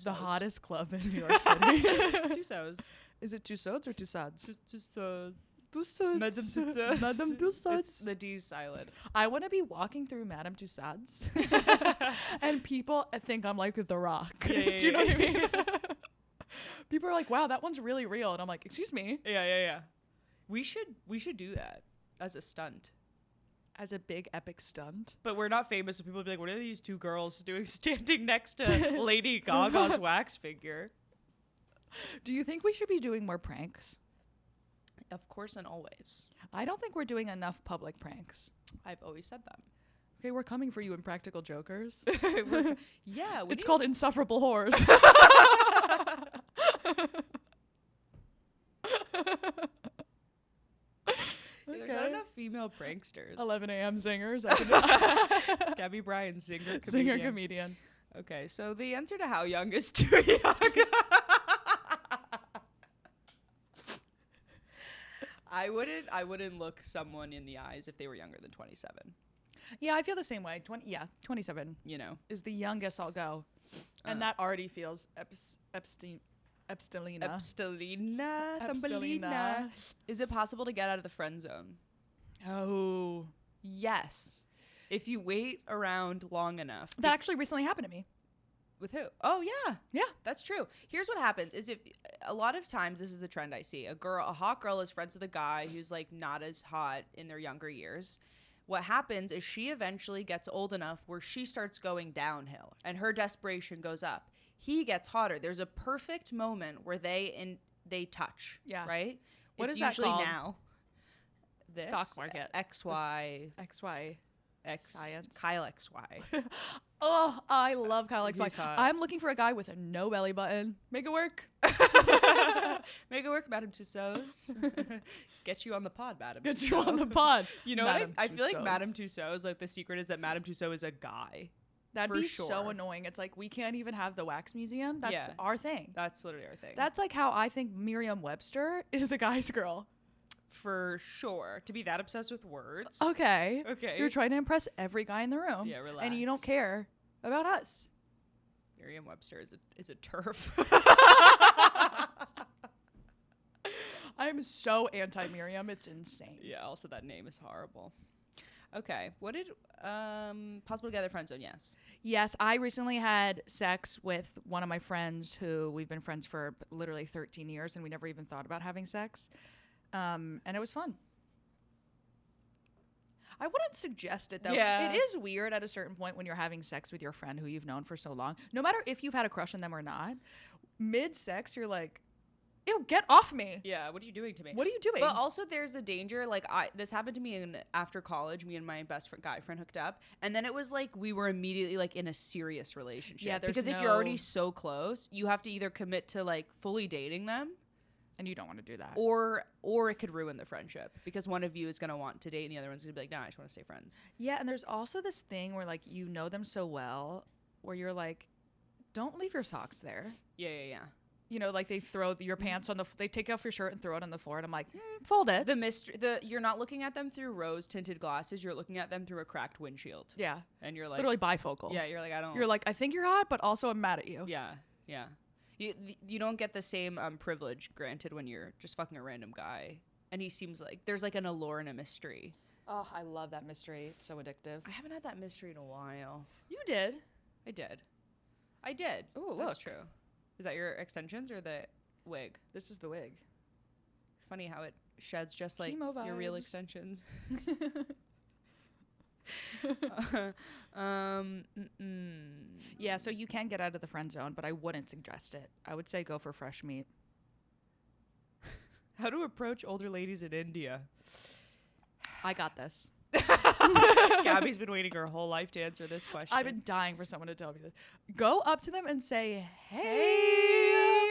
Speaker 2: the
Speaker 1: Tussauds.
Speaker 2: hottest club in New York City.
Speaker 1: Tussauds.
Speaker 2: Is it Tussauds or Tussauds?
Speaker 1: Tussauds.
Speaker 2: Tussauds.
Speaker 1: Madame Tussauds.
Speaker 2: Madame Tussauds.
Speaker 1: It's the D's silent.
Speaker 2: I want to be walking through Madame Tussauds and people think I'm like The Rock.
Speaker 1: Yeah,
Speaker 2: Do you know what I mean? People are like, wow, that one's really real. And I'm like, excuse me.
Speaker 1: Yeah. We should do that as a stunt.
Speaker 2: As a big epic stunt.
Speaker 1: But we're not famous, so people will be like, what are these two girls doing standing next to Lady Gaga's wax figure?
Speaker 2: Do you think we should be doing more pranks?
Speaker 1: Of course and always.
Speaker 2: I don't think we're doing enough public pranks.
Speaker 1: I've always said that.
Speaker 2: Okay, we're coming for you, Impractical Jokers.
Speaker 1: Yeah.
Speaker 2: It's called Insufferable Whores.
Speaker 1: There's not enough female pranksters.
Speaker 2: 11 a.m. zingers.
Speaker 1: Gabby Bryan, singer, comedian.
Speaker 2: Singer, comedian.
Speaker 1: Okay, so the answer to how young is too young. I wouldn't look someone in the eyes if they were younger than 27.
Speaker 2: Yeah, I feel the same way. 27
Speaker 1: You know.
Speaker 2: is the youngest I'll go. And that already feels Epstelina.
Speaker 1: Epstelina.
Speaker 2: Epstelina.
Speaker 1: Is it possible to get out of the friend zone?
Speaker 2: Oh.
Speaker 1: Yes. If you wait around long enough.
Speaker 2: That actually recently happened to me.
Speaker 1: With who? Oh, yeah.
Speaker 2: Yeah.
Speaker 1: That's true. Here's what happens is if a lot of times this is the trend I see. A hot girl is friends with a guy who's like not as hot in their younger years. What happens is she eventually gets old enough where she starts going downhill and her desperation goes up. He gets hotter. There's a perfect moment where they touch.
Speaker 2: Yeah.
Speaker 1: Right?
Speaker 2: What
Speaker 1: it's
Speaker 2: is that
Speaker 1: usually
Speaker 2: called?
Speaker 1: now. This,
Speaker 2: Stock market.
Speaker 1: XY.
Speaker 2: XY.
Speaker 1: Science. Kyle XY.
Speaker 2: Oh, I love Kyle XY.
Speaker 1: He's hot.
Speaker 2: I'm looking for a guy with no belly button. Make it work.
Speaker 1: Make it work, Madame Tussauds. Get you on the pod, Madame
Speaker 2: Get
Speaker 1: Tussauds.
Speaker 2: you on the pod.
Speaker 1: You know
Speaker 2: Madame
Speaker 1: what? I feel like
Speaker 2: Tussauds.
Speaker 1: Madame Tussauds, like the secret is that Madame Tussauds is a guy.
Speaker 2: That'd
Speaker 1: for
Speaker 2: be
Speaker 1: sure.
Speaker 2: so annoying. It's like we can't even have the wax museum. That's
Speaker 1: Yeah.
Speaker 2: our thing.
Speaker 1: That's literally our thing.
Speaker 2: That's like how I think Merriam-Webster is a guy's girl.
Speaker 1: for sure. To be that obsessed with words.
Speaker 2: Okay.
Speaker 1: Okay.
Speaker 2: You're trying to impress every guy in the room.
Speaker 1: Yeah, relax.
Speaker 2: And you don't care about us.
Speaker 1: Merriam-Webster is a turf.
Speaker 2: I'm so anti-Miriam. It's insane.
Speaker 1: Yeah, also that name is horrible. Okay. What did possible together friend zone? Yes.
Speaker 2: Yes, I recently had sex with one of my friends who we've been friends for literally 13 years and we never even thought about having sex. And it was fun. I wouldn't suggest it though.
Speaker 1: Yeah.
Speaker 2: It is weird at a certain point when you're having sex with your friend who you've known for so long. No matter if you've had a crush on them or not, mid-sex you're like, ew, get off me.
Speaker 1: Yeah, what are you doing to me?
Speaker 2: What are you doing?
Speaker 1: But also there's a danger, like this happened to me after college. Me and my best guy friend hooked up, and then it was like we were immediately like in a serious relationship.
Speaker 2: Yeah, there's
Speaker 1: because if you're already so close, you have to either commit to like fully dating them,
Speaker 2: and you don't want to do that.
Speaker 1: or it could ruin the friendship because one of you is gonna want to date and the other one's gonna be like, nah, I just want to stay friends.
Speaker 2: Yeah, and there's also this thing where like you know them so well, where you're like, don't leave your socks there.
Speaker 1: Yeah.
Speaker 2: You know, like they throw your pants on they take off your shirt and throw it on the floor, and I'm like, fold it.
Speaker 1: You're not looking at them through rose tinted glasses. You're looking at them through a cracked windshield.
Speaker 2: Yeah,
Speaker 1: And you're like,
Speaker 2: literally bifocals.
Speaker 1: yeah, you're like, I don't.
Speaker 2: You're like, I think you're hot, but also I'm mad at you.
Speaker 1: Yeah. You don't get the same privilege granted when you're just fucking a random guy, and he seems like there's like an allure and a mystery.
Speaker 2: Oh, I love that mystery. It's so addictive.
Speaker 1: I haven't had that mystery in a while.
Speaker 2: You did.
Speaker 1: I did.
Speaker 2: Ooh,
Speaker 1: That's
Speaker 2: look.
Speaker 1: true. Is that your extensions or the wig?
Speaker 2: This is the wig.
Speaker 1: It's funny how it sheds just like
Speaker 2: Chemo
Speaker 1: your real
Speaker 2: vibes.
Speaker 1: extensions.
Speaker 2: Yeah, so you can get out of the friend zone, but I wouldn't suggest it. I would say go for fresh meat.
Speaker 1: How to approach older ladies in India?
Speaker 2: I got this.
Speaker 1: Gabby's been waiting her whole life to answer this question.
Speaker 2: I've been dying for someone to tell me this. Go up to them and say, hey.
Speaker 1: Hey.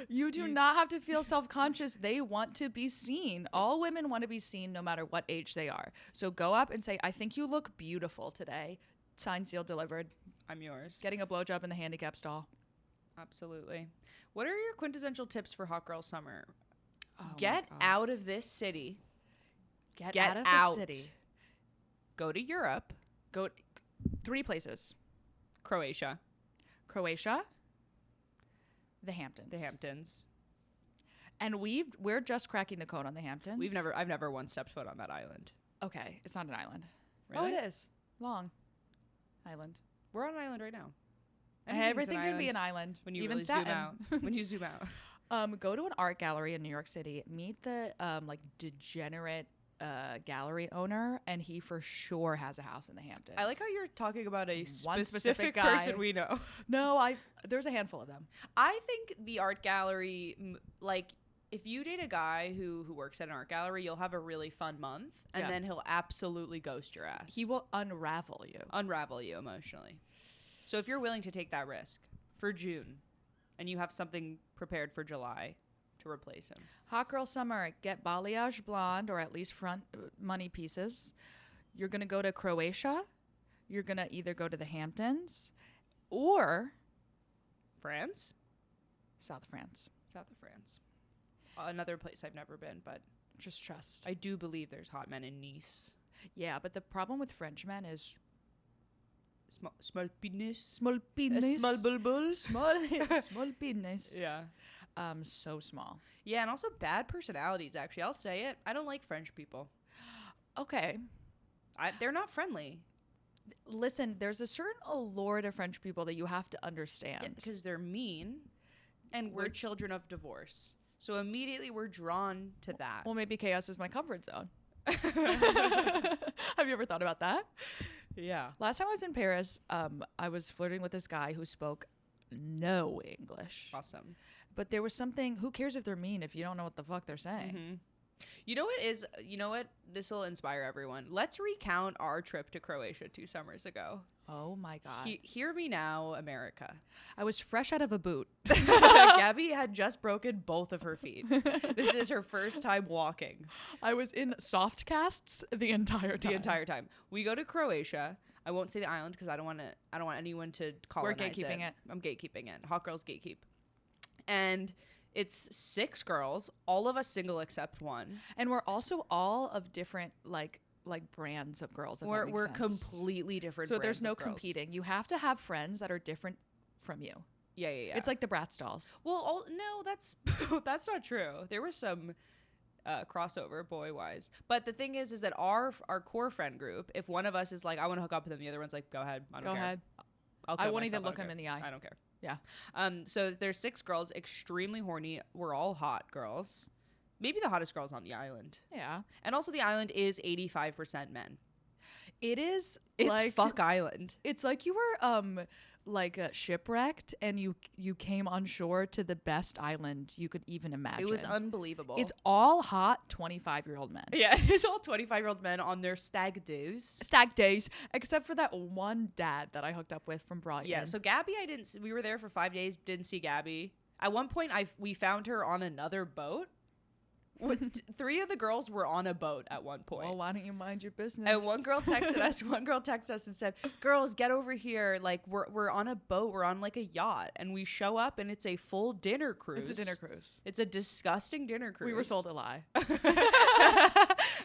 Speaker 2: You do not have to feel self-conscious. They want to be seen. All women want to be seen no matter what age they are. So go up and say, I think you look beautiful today. Signed, sealed, delivered.
Speaker 1: I'm yours.
Speaker 2: Getting a blowjob in the handicap stall.
Speaker 1: Absolutely. What are your quintessential tips for hot girl summer?
Speaker 2: Oh my
Speaker 1: Get
Speaker 2: God.
Speaker 1: out of this city.
Speaker 2: Get
Speaker 1: Get
Speaker 2: out of
Speaker 1: out.
Speaker 2: the city.
Speaker 1: Go to Europe.
Speaker 2: Go 3 places.
Speaker 1: Croatia.
Speaker 2: The Hamptons. And we're just cracking the code on the Hamptons.
Speaker 1: I've never once stepped foot on that island.
Speaker 2: Okay, it's not an island.
Speaker 1: Really?
Speaker 2: Oh, it is. Long island.
Speaker 1: We're on an island right now.
Speaker 2: Everything can be an island.
Speaker 1: When you
Speaker 2: even
Speaker 1: really
Speaker 2: Staten.
Speaker 1: zoom out. When you zoom out.
Speaker 2: Go to an art gallery in New York City. Meet the like degenerate gallery owner, and he for sure has a house in the Hamptons.
Speaker 1: I like how you're talking about a
Speaker 2: One
Speaker 1: specific
Speaker 2: guy.
Speaker 1: person we know.
Speaker 2: No, there's a handful of them.
Speaker 1: I think the art gallery, like, if you date a guy who works at an art gallery, you'll have a really fun month, and then he'll absolutely ghost your ass.
Speaker 2: He will unravel you
Speaker 1: Emotionally. So if you're willing to take that risk for June, and you have something prepared for July to replace him.
Speaker 2: Hot girl summer, get balayage blonde, or at least front money pieces. You're going to go to Croatia. You're going to either go to the Hamptons or
Speaker 1: France?
Speaker 2: South of France.
Speaker 1: Another place I've never been, but
Speaker 2: just trust.
Speaker 1: I do believe there's hot men in Nice.
Speaker 2: Yeah, but the problem with French men is
Speaker 1: Small penis.
Speaker 2: Small penis.
Speaker 1: Small bulbul.
Speaker 2: Small penis.
Speaker 1: Yeah.
Speaker 2: So small.
Speaker 1: Yeah, and also bad personalities, actually. I'll say it. I don't like French people.
Speaker 2: Okay.
Speaker 1: They're not friendly.
Speaker 2: Listen, there's a certain allure to French people that you have to understand.
Speaker 1: Because they're mean, and we're children of divorce. So immediately we're drawn to that.
Speaker 2: Well, maybe chaos is my comfort zone. Have you ever thought about that?
Speaker 1: Yeah.
Speaker 2: Last time I was in Paris, I was flirting with this guy who spoke no English.
Speaker 1: Awesome.
Speaker 2: But there was something, who cares if they're mean if you don't know what the fuck they're saying?
Speaker 1: Mm-hmm. You know what? This will inspire everyone. Let's recount our trip to Croatia 2 summers ago.
Speaker 2: Oh my God.
Speaker 1: Hear me now, America.
Speaker 2: I was fresh out of a boot.
Speaker 1: Gabby had just broken both of her feet. This is her first time walking.
Speaker 2: I was in soft casts the entire time.
Speaker 1: We go to Croatia. I won't say the island because I don't want anyone to colonize it.
Speaker 2: We're gatekeeping it.
Speaker 1: I'm gatekeeping it. Hot girls gatekeep. And it's 6 girls, all of us single except one.
Speaker 2: And we're also all of different like brands of girls.
Speaker 1: We're completely different.
Speaker 2: So there's no
Speaker 1: girls.
Speaker 2: competing. You have to have friends that are different from you.
Speaker 1: Yeah.
Speaker 2: It's like the Bratz dolls.
Speaker 1: Well, no, that's that's not true. There was some crossover boy wise, but the thing is that our core friend group, if one of us is like, I want to hook up with them, the other one's like, go ahead, I don't care.
Speaker 2: I won't even look him in the eye.
Speaker 1: I don't care.
Speaker 2: Yeah.
Speaker 1: So there's 6 girls, extremely horny. We're all hot girls. Maybe the hottest girls on the island.
Speaker 2: Yeah.
Speaker 1: And also the island is 85% men.
Speaker 2: It's
Speaker 1: like fuck island.
Speaker 2: It's like you were shipwrecked and you came on shore to the best island you could even imagine.
Speaker 1: It was unbelievable.
Speaker 2: It's all hot 25-year-old men.
Speaker 1: Yeah, it's all 25-year-old men on their stag days,
Speaker 2: except for that one dad that I hooked up with from Brighton.
Speaker 1: Yeah, so Gabby, we were there for 5 days, didn't see Gabby. At one point we found her on another boat. 3 of the girls were on a boat at one point.
Speaker 2: Well, why don't you mind your business?
Speaker 1: And one girl texted us and said, girls, get over here. Like, we're on a boat. We're on like a yacht. And we show up and it's a full dinner cruise.
Speaker 2: It's a dinner cruise.
Speaker 1: It's a disgusting dinner cruise.
Speaker 2: We were sold a lie.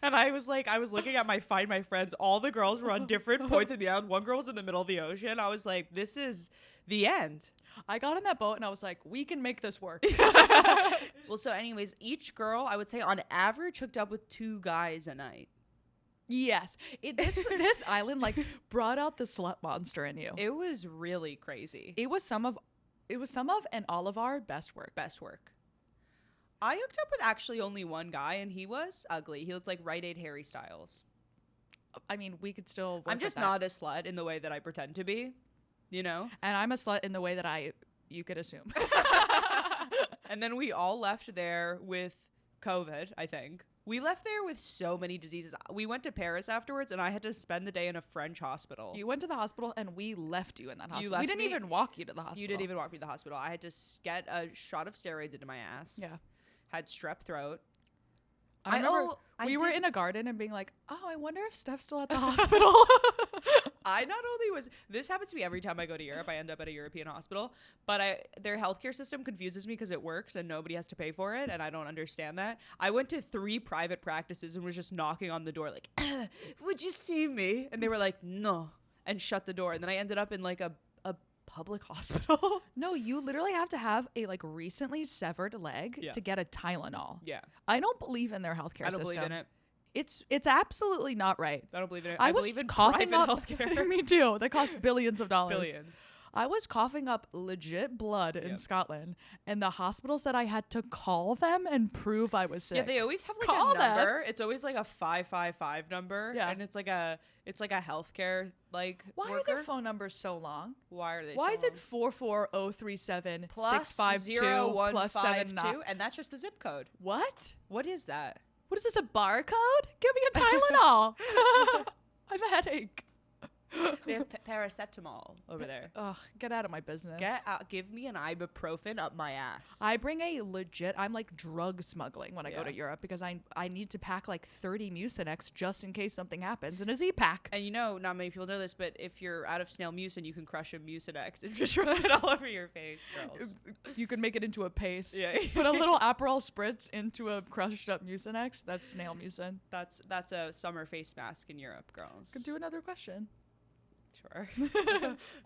Speaker 1: And I was looking at my Find My Friends. All the girls were on different points of the island. One girl was in the middle of the ocean. I was like, this is the end.
Speaker 2: I got on that boat and I was like, we can make this work.
Speaker 1: Well, so anyways, each girl, I would say on average, hooked up with 2 guys a night.
Speaker 2: Yes. This island brought out the slut monster in you.
Speaker 1: It was really crazy.
Speaker 2: It was some of and all of our best work.
Speaker 1: I hooked up with actually only one guy and he was ugly. He looked like Rite Aid Harry Styles.
Speaker 2: I mean, we could still
Speaker 1: I'm just not a slut in the way that I pretend to be. You know?
Speaker 2: And I'm a slut in the way that you could assume.
Speaker 1: And then we all left there with COVID, I think. We left there with so many diseases. We went to Paris afterwards and I had to spend the day in a French hospital.
Speaker 2: You went to the hospital and we left you in that hospital. We didn't even walk you to the hospital.
Speaker 1: You didn't even walk me to the hospital. I had to get a shot of steroids into my ass.
Speaker 2: Yeah.
Speaker 1: Had strep throat.
Speaker 2: I remember we were in a garden and being like, oh, I wonder if Stef's still at the hospital.
Speaker 1: I not only was, this happens to me every time I go to Europe. I end up at a European hospital, but their healthcare system confuses me because it works and nobody has to pay for it, and I don't understand that. I went to 3 private practices and was just knocking on the door like, would you see me? And they were like, no, and shut the door. And then I ended up in like a public hospital.
Speaker 2: No, you literally have to have a like recently severed leg to get a Tylenol.
Speaker 1: Yeah.
Speaker 2: I don't believe in their healthcare system. I don't
Speaker 1: believe in it.
Speaker 2: It's absolutely not right.
Speaker 1: I don't believe in it.
Speaker 2: I
Speaker 1: believe in
Speaker 2: coughing
Speaker 1: private
Speaker 2: up
Speaker 1: healthcare.
Speaker 2: Me too. That costs billions of dollars.
Speaker 1: Billions.
Speaker 2: I was coughing up legit blood in Scotland, and the hospital said I had to call them and prove I was sick.
Speaker 1: Yeah, they always have like
Speaker 2: Call
Speaker 1: a number. It's always like a 555 number.
Speaker 2: Yeah.
Speaker 1: And it's like a healthcare like
Speaker 2: Why
Speaker 1: worker.
Speaker 2: are their phone numbers so long?
Speaker 1: Why are they
Speaker 2: Why
Speaker 1: so
Speaker 2: is
Speaker 1: long?
Speaker 2: it 44037
Speaker 1: plus
Speaker 2: 652 plus
Speaker 1: 0152, and that's just the zip code.
Speaker 2: What?
Speaker 1: What is that?
Speaker 2: What is this, a barcode? Give me a Tylenol. I have a headache.
Speaker 1: They have paracetamol over there.
Speaker 2: Ugh, get out of my business.
Speaker 1: Get out. Give me an ibuprofen up my ass.
Speaker 2: I bring I'm like drug smuggling when I go to Europe because I need to pack like 30 Mucinex just in case something happens in a Z-pack.
Speaker 1: And you know, not many people know this, but if you're out of snail mucin, you can crush a Mucinex and just rub it all over your face, girls.
Speaker 2: You can make it into a paste.
Speaker 1: Yeah.
Speaker 2: Put a little Aperol spritz into a crushed up Mucinex. That's snail mucin.
Speaker 1: That's a summer face mask in Europe, girls.
Speaker 2: Could do another question.
Speaker 1: Sure.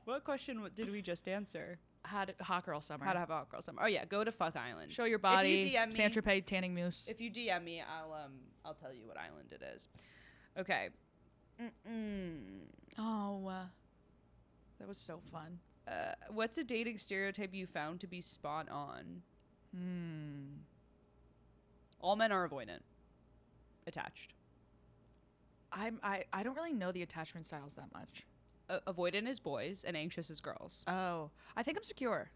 Speaker 1: What question did we just answer?
Speaker 2: Hot girl summer.
Speaker 1: How to have a hot girl summer. Oh yeah, go to Fuck Island.
Speaker 2: Show your body.
Speaker 1: If you DM me,
Speaker 2: Saint-Tropez tanning mousse.
Speaker 1: If you DM me, I'll tell you what island it is. Okay.
Speaker 2: Oh, that was so fun.
Speaker 1: What's a dating stereotype you found to be spot on? All men are avoidant. Attached.
Speaker 2: I don't really know the attachment styles that much.
Speaker 1: Avoidant is boys and anxious is girls.
Speaker 2: Oh, I think I'm secure.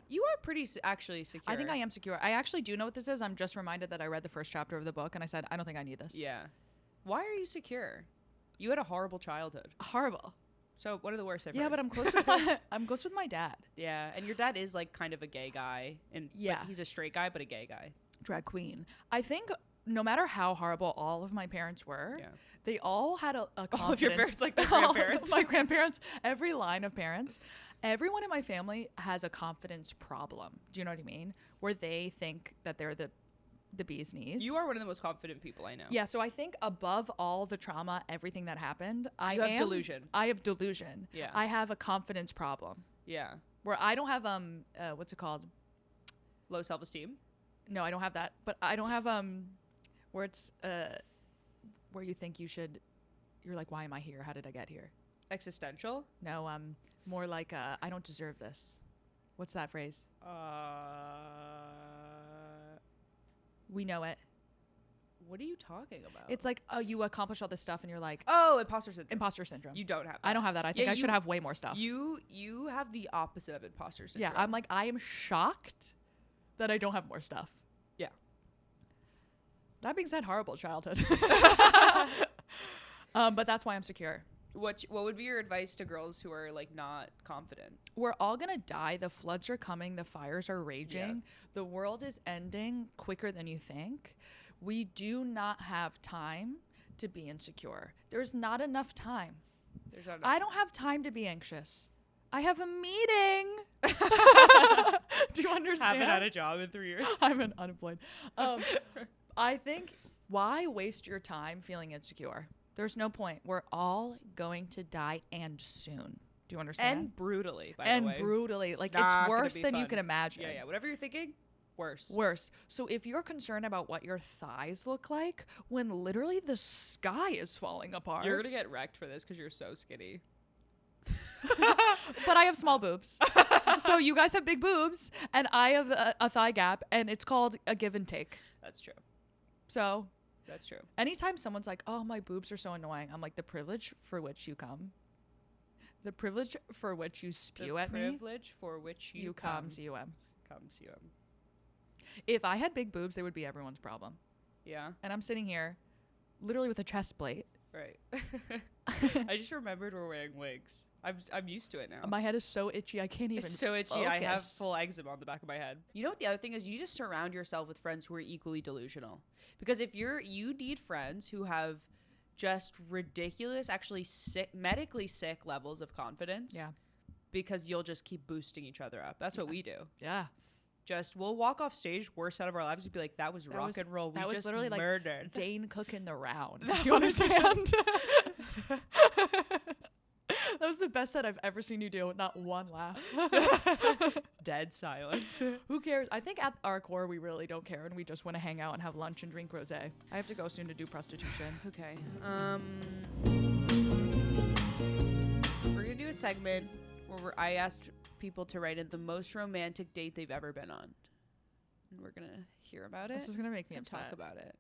Speaker 1: You are pretty actually secure.
Speaker 2: I think I am secure. I actually do know what this is. I'm just reminded that I read the first chapter of the book and I said, I don't think I need this.
Speaker 1: Yeah. Why are you secure? You had a horrible childhood.
Speaker 2: Horrible.
Speaker 1: So what are the worst I've
Speaker 2: heard? But I'm close with I'm close with my dad.
Speaker 1: Yeah, and your dad is like kind of a gay guy, and he's a straight guy but a gay guy.
Speaker 2: Drag queen. I think no matter how horrible all of my parents were, they all had a confidence.
Speaker 1: All of your parents, like their grandparents.
Speaker 2: My grandparents, every line of parents, everyone in my family has a confidence problem. Do you know what I mean? Where they think that they're the bee's knees.
Speaker 1: You are one of the most confident people I know.
Speaker 2: Yeah, so I think above all the trauma, everything that happened, I have
Speaker 1: delusion.
Speaker 2: I have delusion.
Speaker 1: Yeah.
Speaker 2: I have a confidence problem.
Speaker 1: Yeah.
Speaker 2: Where I don't have what's it called?
Speaker 1: Low self-esteem?
Speaker 2: No, I don't have that. But I don't have where it's where you think you're like, why am I here? How did I get here?
Speaker 1: Existential?
Speaker 2: No, more like I don't deserve this. What's that phrase? We know it.
Speaker 1: What are you talking about?
Speaker 2: It's like, oh, you accomplish all this stuff and you're like,
Speaker 1: oh, imposter syndrome.
Speaker 2: Imposter syndrome.
Speaker 1: You don't have that.
Speaker 2: I don't have that. I think I should have way more stuff.
Speaker 1: You have the opposite of imposter syndrome.
Speaker 2: Yeah, I'm like, I am shocked that I don't have more stuff.
Speaker 1: Yeah.
Speaker 2: That being said, horrible childhood. But that's why I'm secure.
Speaker 1: What would be your advice to girls who are like not confident?
Speaker 2: We're all gonna die. The floods are coming. The fires are raging. Yeah. The world is ending quicker than you think. We do not have time to be insecure. There's not enough time. I don't have time to be anxious. I have a meeting. Do you understand?
Speaker 1: Haven't had a job in 3 years.
Speaker 2: I'm unemployed. I think, why waste your time feeling insecure? There's no point. We're all going to die, and soon. Do you understand?
Speaker 1: And brutally, by the way.
Speaker 2: And brutally. Like, it's worse than you can imagine.
Speaker 1: Yeah. Whatever you're thinking, worse.
Speaker 2: So if you're concerned about what your thighs look like when literally the sky is falling apart.
Speaker 1: You're going to get wrecked for this because you're so skinny.
Speaker 2: But I have small boobs. So you guys have big boobs, and I have a thigh gap, and it's called a give and take.
Speaker 1: That's true.
Speaker 2: So...
Speaker 1: That's true.
Speaker 2: Anytime someone's like, oh, my boobs are so annoying, I'm like, the privilege for which you come. The privilege for which you spew at me.
Speaker 1: The privilege for which you come.
Speaker 2: C-U-M.
Speaker 1: Come, C-U-M.
Speaker 2: If I had big boobs, they would be everyone's problem.
Speaker 1: Yeah.
Speaker 2: And I'm sitting here literally with a chest plate.
Speaker 1: Right. I just remembered we're wearing wigs. I'm used to it now.
Speaker 2: My head is so itchy. I can't even
Speaker 1: It's so itchy.
Speaker 2: focus.
Speaker 1: I have full eczema on the back of my head. You know what the other thing is? You just surround yourself with friends who are equally delusional. Because if you need friends who have just ridiculous, actually sick, medically sick levels of confidence.
Speaker 2: Yeah.
Speaker 1: Because you'll just keep boosting each other up. That's what we do.
Speaker 2: Yeah.
Speaker 1: Just we'll walk off stage, worst out of our lives, and be like, "That was rock and roll. We
Speaker 2: was
Speaker 1: just
Speaker 2: literally
Speaker 1: murdered."
Speaker 2: Like Dane cooking the round. Do you understand? That was the best set I've ever seen you do. Not one laugh.
Speaker 1: Dead silence.
Speaker 2: Who cares? I think at our core we really don't care, and we just want to hang out and have lunch and drink rosé. I have to go soon to do prostitution.
Speaker 1: Okay. We're gonna do a segment where I asked people to write in the most romantic date they've ever been on, and we're gonna hear about it.
Speaker 2: This is gonna make me
Speaker 1: and
Speaker 2: upset.
Speaker 1: talk about it.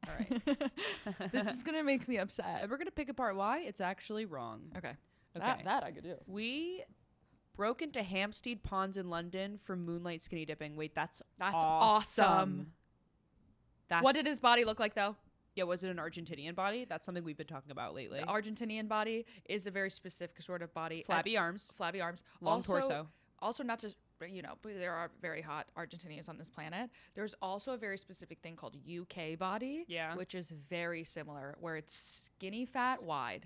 Speaker 1: All right.
Speaker 2: This is gonna make me upset.
Speaker 1: And we're gonna pick apart why it's actually wrong.
Speaker 2: Okay.
Speaker 1: Okay.
Speaker 2: That I could do.
Speaker 1: We broke into Hampstead Ponds in London for moonlight skinny dipping. Wait, that's
Speaker 2: awesome. What did his body look like though?
Speaker 1: Yeah, was it an Argentinian body? That's something we've been talking about lately.
Speaker 2: The Argentinian body is a very specific sort of body.
Speaker 1: Flabby arms.
Speaker 2: Flabby arms.
Speaker 1: Long torso.
Speaker 2: Also, not just, there are very hot Argentinians on this planet. There's also a very specific thing called UK body.
Speaker 1: Yeah.
Speaker 2: Which is very similar, where it's skinny, fat, wide.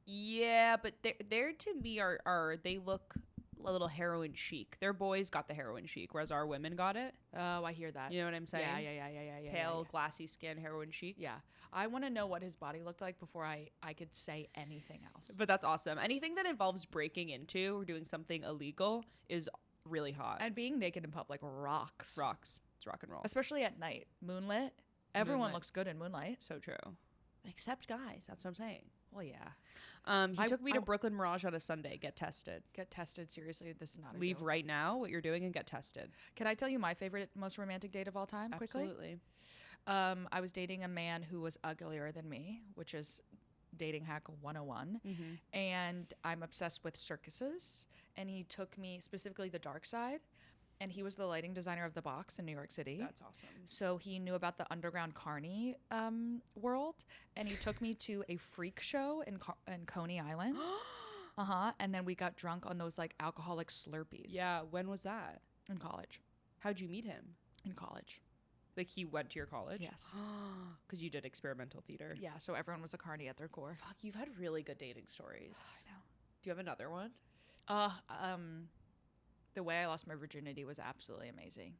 Speaker 1: Yeah, but they're to me are they look a little heroin chic. Their boys got the heroin chic, whereas our women got it.
Speaker 2: Oh, I hear that.
Speaker 1: You know what I'm saying?
Speaker 2: Yeah.
Speaker 1: Pale, glassy skin, heroin chic.
Speaker 2: Yeah. I want to know what his body looked like before I could say anything else.
Speaker 1: But that's awesome. Anything that involves breaking into or doing something illegal is really hot.
Speaker 2: And being naked in public rocks.
Speaker 1: Rocks. It's rock and roll.
Speaker 2: Especially at night. Moonlit. Everyone looks good in moonlight.
Speaker 1: So true. Except guys. That's what I'm saying.
Speaker 2: Well, yeah.
Speaker 1: He took me to Brooklyn Mirage on a Sunday. Get tested.
Speaker 2: Get tested. Seriously, this is not a
Speaker 1: Leave
Speaker 2: joke.
Speaker 1: right now what you're doing and get tested.
Speaker 2: Can I tell you my favorite, most romantic date of all time quickly?
Speaker 1: Absolutely.
Speaker 2: I was dating a man who was uglier than me, which is dating hack 101.
Speaker 1: Mm-hmm.
Speaker 2: And I'm obsessed with circuses. And he took me, specifically the dark side. And he was the lighting designer of the Box in New York City.
Speaker 1: That's awesome.
Speaker 2: So he knew about the underground carny world. And he took me to a freak show in Coney Island. And then we got drunk on those like alcoholic Slurpees.
Speaker 1: Yeah. When was that?
Speaker 2: In college.
Speaker 1: How'd you meet him?
Speaker 2: In college.
Speaker 1: Like he went to your college?
Speaker 2: Yes.
Speaker 1: Because you did experimental theater.
Speaker 2: Yeah. So everyone was a carny at their core.
Speaker 1: Fuck, you've had really good dating stories.
Speaker 2: I know.
Speaker 1: Do you have another one?
Speaker 2: The way I lost my virginity was absolutely amazing.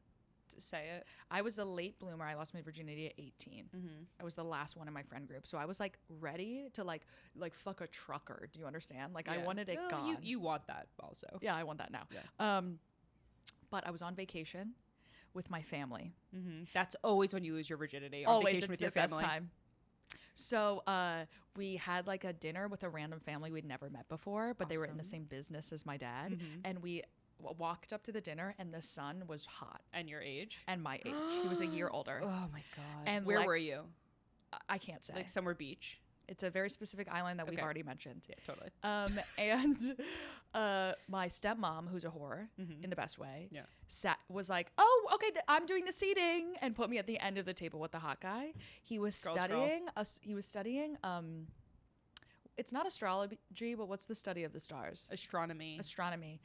Speaker 1: Say it.
Speaker 2: I was a late bloomer. I lost my virginity at 18.
Speaker 1: Mm-hmm.
Speaker 2: I was the last one in my friend group. So I was like ready to like fuck a trucker. Do you understand? Like I wanted it gone.
Speaker 1: You want that also.
Speaker 2: Yeah, I want that now.
Speaker 1: Yeah.
Speaker 2: But I was on vacation with my family.
Speaker 1: Mm-hmm. That's always when you lose your virginity. On
Speaker 2: Always,
Speaker 1: vacation
Speaker 2: it's
Speaker 1: with
Speaker 2: the
Speaker 1: your
Speaker 2: best
Speaker 1: family.
Speaker 2: time. So we had like a dinner with a random family we'd never met before, but they were in the same business as my dad.
Speaker 1: Mm-hmm.
Speaker 2: And we walked up to the dinner and the son was hot.
Speaker 1: And your age?
Speaker 2: And my age. He was a year older.
Speaker 1: Oh my God.
Speaker 2: And
Speaker 1: where were you?
Speaker 2: I can't say.
Speaker 1: Like somewhere beach?
Speaker 2: It's a very specific island that we've already mentioned.
Speaker 1: Yeah, totally.
Speaker 2: And my stepmom, who's a whore in the best way, was like, "Oh, okay, I'm doing the seating," and put me at the end of the table with the hot guy. He was studying. He was studying. It's not astrology, but what's the study of the stars?
Speaker 1: Astronomy.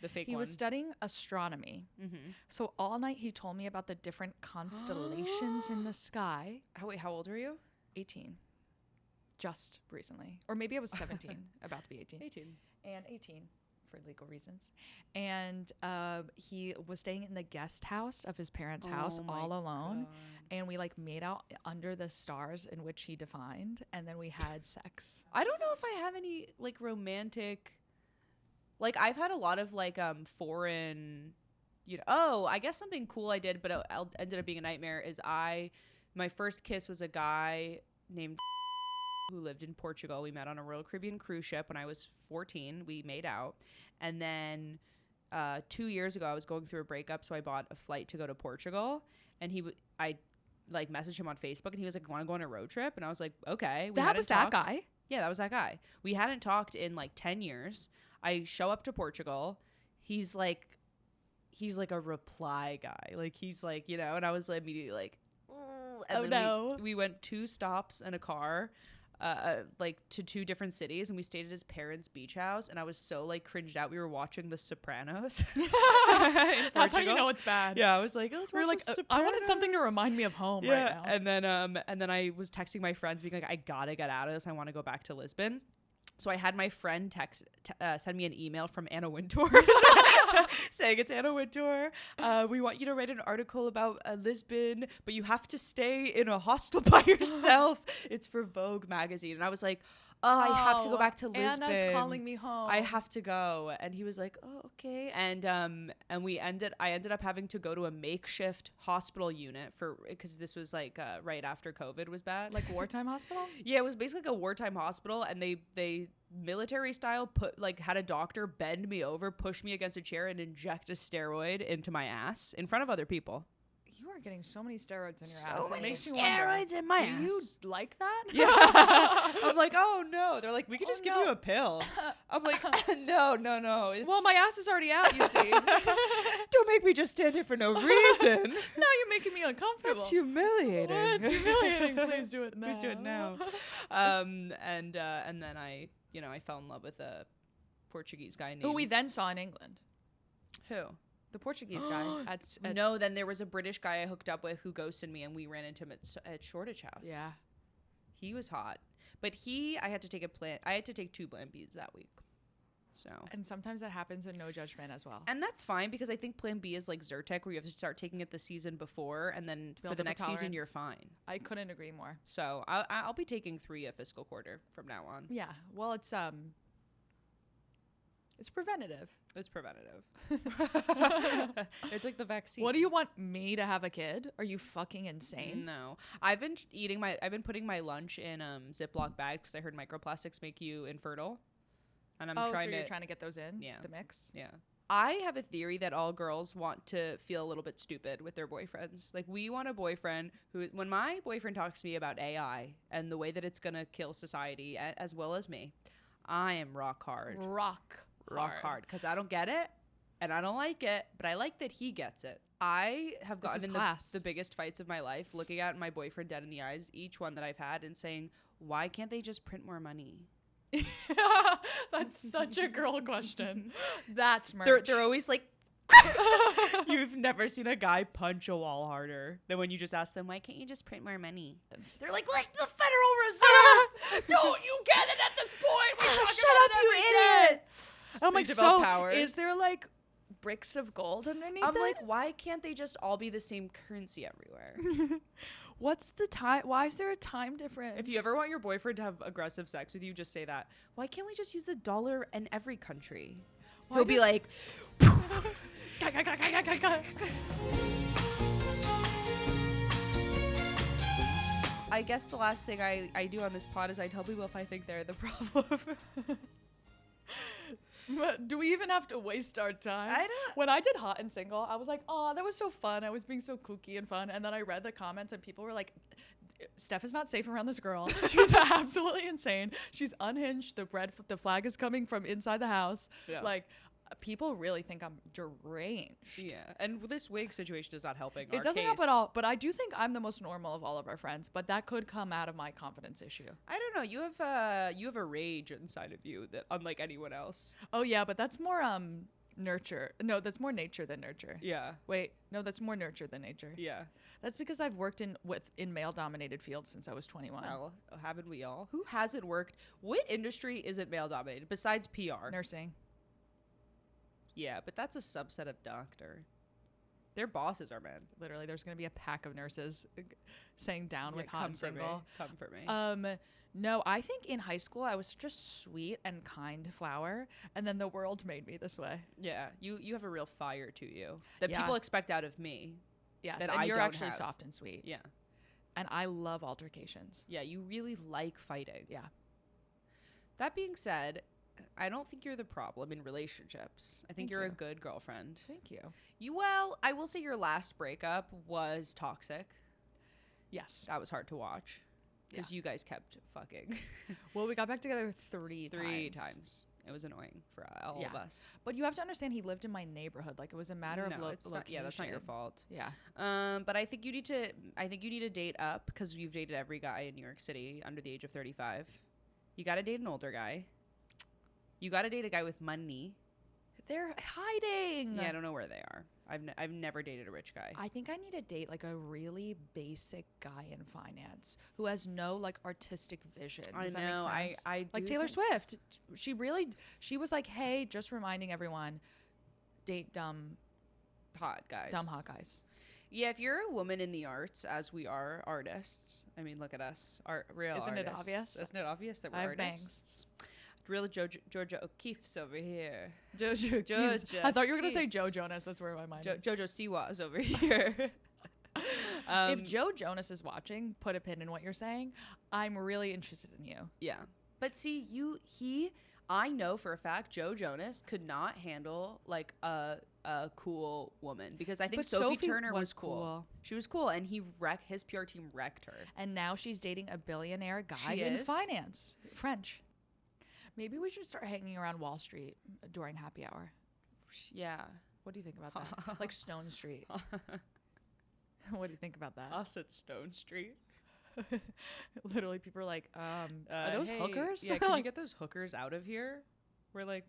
Speaker 2: The
Speaker 1: fake
Speaker 2: one. He was
Speaker 1: one.
Speaker 2: studying astronomy.
Speaker 1: Mm-hmm.
Speaker 2: So all night he told me about the different constellations in the sky.
Speaker 1: How old were you?
Speaker 2: 18. Just recently. Or maybe I was 17, about to be 18.
Speaker 1: 18.
Speaker 2: And 18 for legal reasons. And he was staying in the guest house of his parents' house all alone.
Speaker 1: God.
Speaker 2: And we like made out under the stars in which he defined. And then we had sex.
Speaker 1: I don't know if I have any like romantic, like I've had a lot of like foreign, I guess something cool I did, but it ended up being a nightmare is my first kiss was a guy named who lived in Portugal. We met on a Royal Caribbean cruise ship when I was 14. We made out. And then 2 years ago, I was going through a breakup, so I bought a flight to go to Portugal. And I messaged him on Facebook, and he was like, "Want to go on a road trip?" And I was like, "Okay."
Speaker 2: That was that guy?
Speaker 1: Yeah, that was that guy. We hadn't talked in like 10 years. I show up to Portugal. He's like a reply guy. Like he's like, and I was like, immediately like, and then we went 2 stops in a car. like to 2 different cities, and we stayed at his parents' beach house, and I was so like cringed out. We were watching The Sopranos.
Speaker 2: That's how you know it's bad.
Speaker 1: Yeah, I was like,
Speaker 2: we were like, I wanted something to remind me of home right now.
Speaker 1: And then I was texting my friends being like, I gotta get out of this. I want to go back to Lisbon. So I had my friend send me an email from Anna Wintour saying, it's Anna Wintour. We want you to write an article about Lisbon, but you have to stay in a hostel by yourself. It's for Vogue magazine. And I was like, I have to go back to Lisbon.
Speaker 2: Anna's calling me home.
Speaker 1: I have to go. And he was like, oh, okay. And I ended up having to go to a makeshift hospital unit because this was like right after COVID was bad.
Speaker 2: Like wartime hospital?
Speaker 1: Yeah, it was basically like a wartime hospital, and they military style had a doctor bend me over, push me against a chair, and inject a steroid into my ass in front of other people.
Speaker 2: You are getting so many steroids in your ass.
Speaker 1: It makes you steroids in my ass.
Speaker 2: Do you like that?
Speaker 1: Yeah. I'm like, oh no. They're like, we could just give you a pill. I'm like, no.
Speaker 2: Well, my ass is already out, you see.
Speaker 1: Don't make me just stand here for no reason.
Speaker 2: Now you're making me uncomfortable.
Speaker 1: That's humiliating.
Speaker 2: It's humiliating. Please do it now.
Speaker 1: Please do it now. And then I fell in love with a Portuguese guy named...
Speaker 2: Who we then saw in England.
Speaker 1: Who?
Speaker 2: The Portuguese guy.
Speaker 1: No, then there was a British guy I hooked up with who ghosted me, and we ran into him at Shoreditch House.
Speaker 2: Yeah.
Speaker 1: He was hot. But I had to take 2 Plan Bs that week. So.
Speaker 2: And sometimes that happens in no judgment as well.
Speaker 1: And that's fine, because I think Plan B is like Zyrtec, where you have to start taking it the season before, and then for the next season you're fine.
Speaker 2: I couldn't agree more.
Speaker 1: So I'll be taking 3 a fiscal quarter from now on.
Speaker 2: Yeah. Well, it's preventative.
Speaker 1: It's preventative. It's like the vaccine.
Speaker 2: What do you want me to have a kid? Are you fucking insane?
Speaker 1: No. I've been putting my lunch in Ziploc bags because I heard microplastics make you infertile. And I'm
Speaker 2: you're trying to get those in? Yeah. The mix?
Speaker 1: Yeah. I have a theory that all girls want to feel a little bit stupid with their boyfriends. Like, we want a boyfriend who, when my boyfriend talks to me about AI and the way that it's going to kill society as well as me, I am rock hard. Rock hard, because I don't get it and I don't like it, but I like that he gets it. I have gotten in the biggest fights of my life looking at my boyfriend dead in the eyes, each one that I've had, and saying, why can't they just print more money?
Speaker 2: That's such a girl question. That's merch.
Speaker 1: They're always like, you've never seen a guy punch a wall harder than when you just ask them, why can't you just print more money? They're like the Federal Reserve.
Speaker 2: Don't you get it at this point? We talk
Speaker 1: Shut
Speaker 2: about
Speaker 1: up, you idiots.
Speaker 2: I'm like, so powers. Is there like bricks of gold underneath
Speaker 1: I'm like, why can't they just all be the same currency everywhere?
Speaker 2: What's the time? Why is there a time difference?
Speaker 1: If you ever want your boyfriend to have aggressive sex with you, just say that. Why can't we just use the dollar in every country? He'll be like... I guess the last thing I do on this pod is I tell people if I think they're the problem.
Speaker 2: Do we even have to waste our time?
Speaker 1: I don't.
Speaker 2: When I did Hot and Single, I was like, oh, that was so fun. I was being so kooky and fun. And then I read the comments and people were like, Stef is not safe around this girl. She's absolutely insane. She's unhinged. The flag is coming from inside the house. Yeah. Like, people really think I'm deranged.
Speaker 1: Yeah, and this wig situation is not helping.
Speaker 2: It doesn't help at all. But I do think I'm the most normal of all of our friends. But that could come out of my confidence issue.
Speaker 1: I don't know. You have a rage inside of you that unlike anyone else.
Speaker 2: Oh yeah, but that's more nurture. No, that's more nature than nurture.
Speaker 1: Yeah.
Speaker 2: Wait, no, that's more nurture than nature.
Speaker 1: Yeah. That's
Speaker 2: because I've worked in male-dominated fields since I was 21.
Speaker 1: Well, haven't we all? Who hasn't worked? What industry isn't male-dominated besides PR?
Speaker 2: Nursing.
Speaker 1: Yeah, but that's a subset of doctor. Their bosses are men.
Speaker 2: Literally, there's going to be a pack of nurses saying down with Hot and Single.
Speaker 1: Come for me.
Speaker 2: No, I think in high school I was such a sweet and kind flower, and then the world made me this way.
Speaker 1: Yeah, you have a real fire to you that people expect out of me.
Speaker 2: Yes, and you're actually soft and sweet.
Speaker 1: Yeah.
Speaker 2: And I love altercations.
Speaker 1: Yeah, you really like fighting.
Speaker 2: Yeah.
Speaker 1: That being said, I don't think you're the problem in relationships. I think you're a good girlfriend.
Speaker 2: Thank you.
Speaker 1: Well, I will say your last breakup was toxic.
Speaker 2: Yes.
Speaker 1: That was hard to watch because you guys kept fucking.
Speaker 2: Well, we got back together three times.
Speaker 1: It was annoying for all of us.
Speaker 2: But you have to understand, he lived in my neighborhood. Like, it was a matter of location.
Speaker 1: Yeah, that's not your fault.
Speaker 2: Yeah.
Speaker 1: But I think you need to date up, because you've dated every guy in New York City under the age of 35. You got to date an older guy. You got to date a guy with money.
Speaker 2: They're hiding.
Speaker 1: Yeah, I don't know where they are. I've never dated a rich guy.
Speaker 2: I think I need to date like a really basic guy in finance who has no like artistic vision. Does that make sense?
Speaker 1: I
Speaker 2: like Taylor Swift. She was like, hey, just reminding everyone, date dumb
Speaker 1: hot guys.
Speaker 2: Dumb hot guys.
Speaker 1: Yeah, if you're a woman in the arts, as we are artists, I mean, look at us, real
Speaker 2: Isn't
Speaker 1: artists.
Speaker 2: it obvious?
Speaker 1: Isn't it obvious that we're
Speaker 2: I have
Speaker 1: artists? Real Georgia O'Keeffe's over here.
Speaker 2: Georgia. I thought you were going to say Joe Jonas. That's where my mind went.
Speaker 1: Jojo Siwa's over here.
Speaker 2: If Joe Jonas is watching, put a pin in what you're saying. I'm really interested in you.
Speaker 1: Yeah. But see, I know for a fact Joe Jonas could not handle like a cool woman, because I think Sophie Turner was cool. She was cool, and his PR team wrecked her.
Speaker 2: And now she's dating a billionaire guy in finance. French. Maybe we should start hanging around Wall Street during happy hour.
Speaker 1: Yeah.
Speaker 2: What do you think about that? Like Stone Street. What do you think about that?
Speaker 1: Us at Stone Street.
Speaker 2: Literally, people are like, are those hookers?
Speaker 1: Yeah, can you get those hookers out of here? We're like,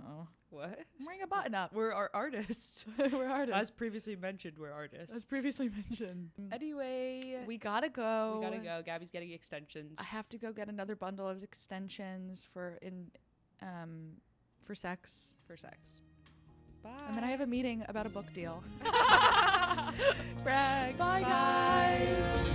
Speaker 2: oh.
Speaker 1: What?
Speaker 2: I'm wearing a button up.
Speaker 1: We're artists.
Speaker 2: We're artists.
Speaker 1: As previously mentioned, we're artists.
Speaker 2: Anyway. We gotta go.
Speaker 1: Gabby's getting extensions.
Speaker 2: I have to go get another bundle of extensions for sex.
Speaker 1: For sex. Bye.
Speaker 2: And then I have a meeting about a book deal.
Speaker 1: Brag.
Speaker 2: Bye, guys.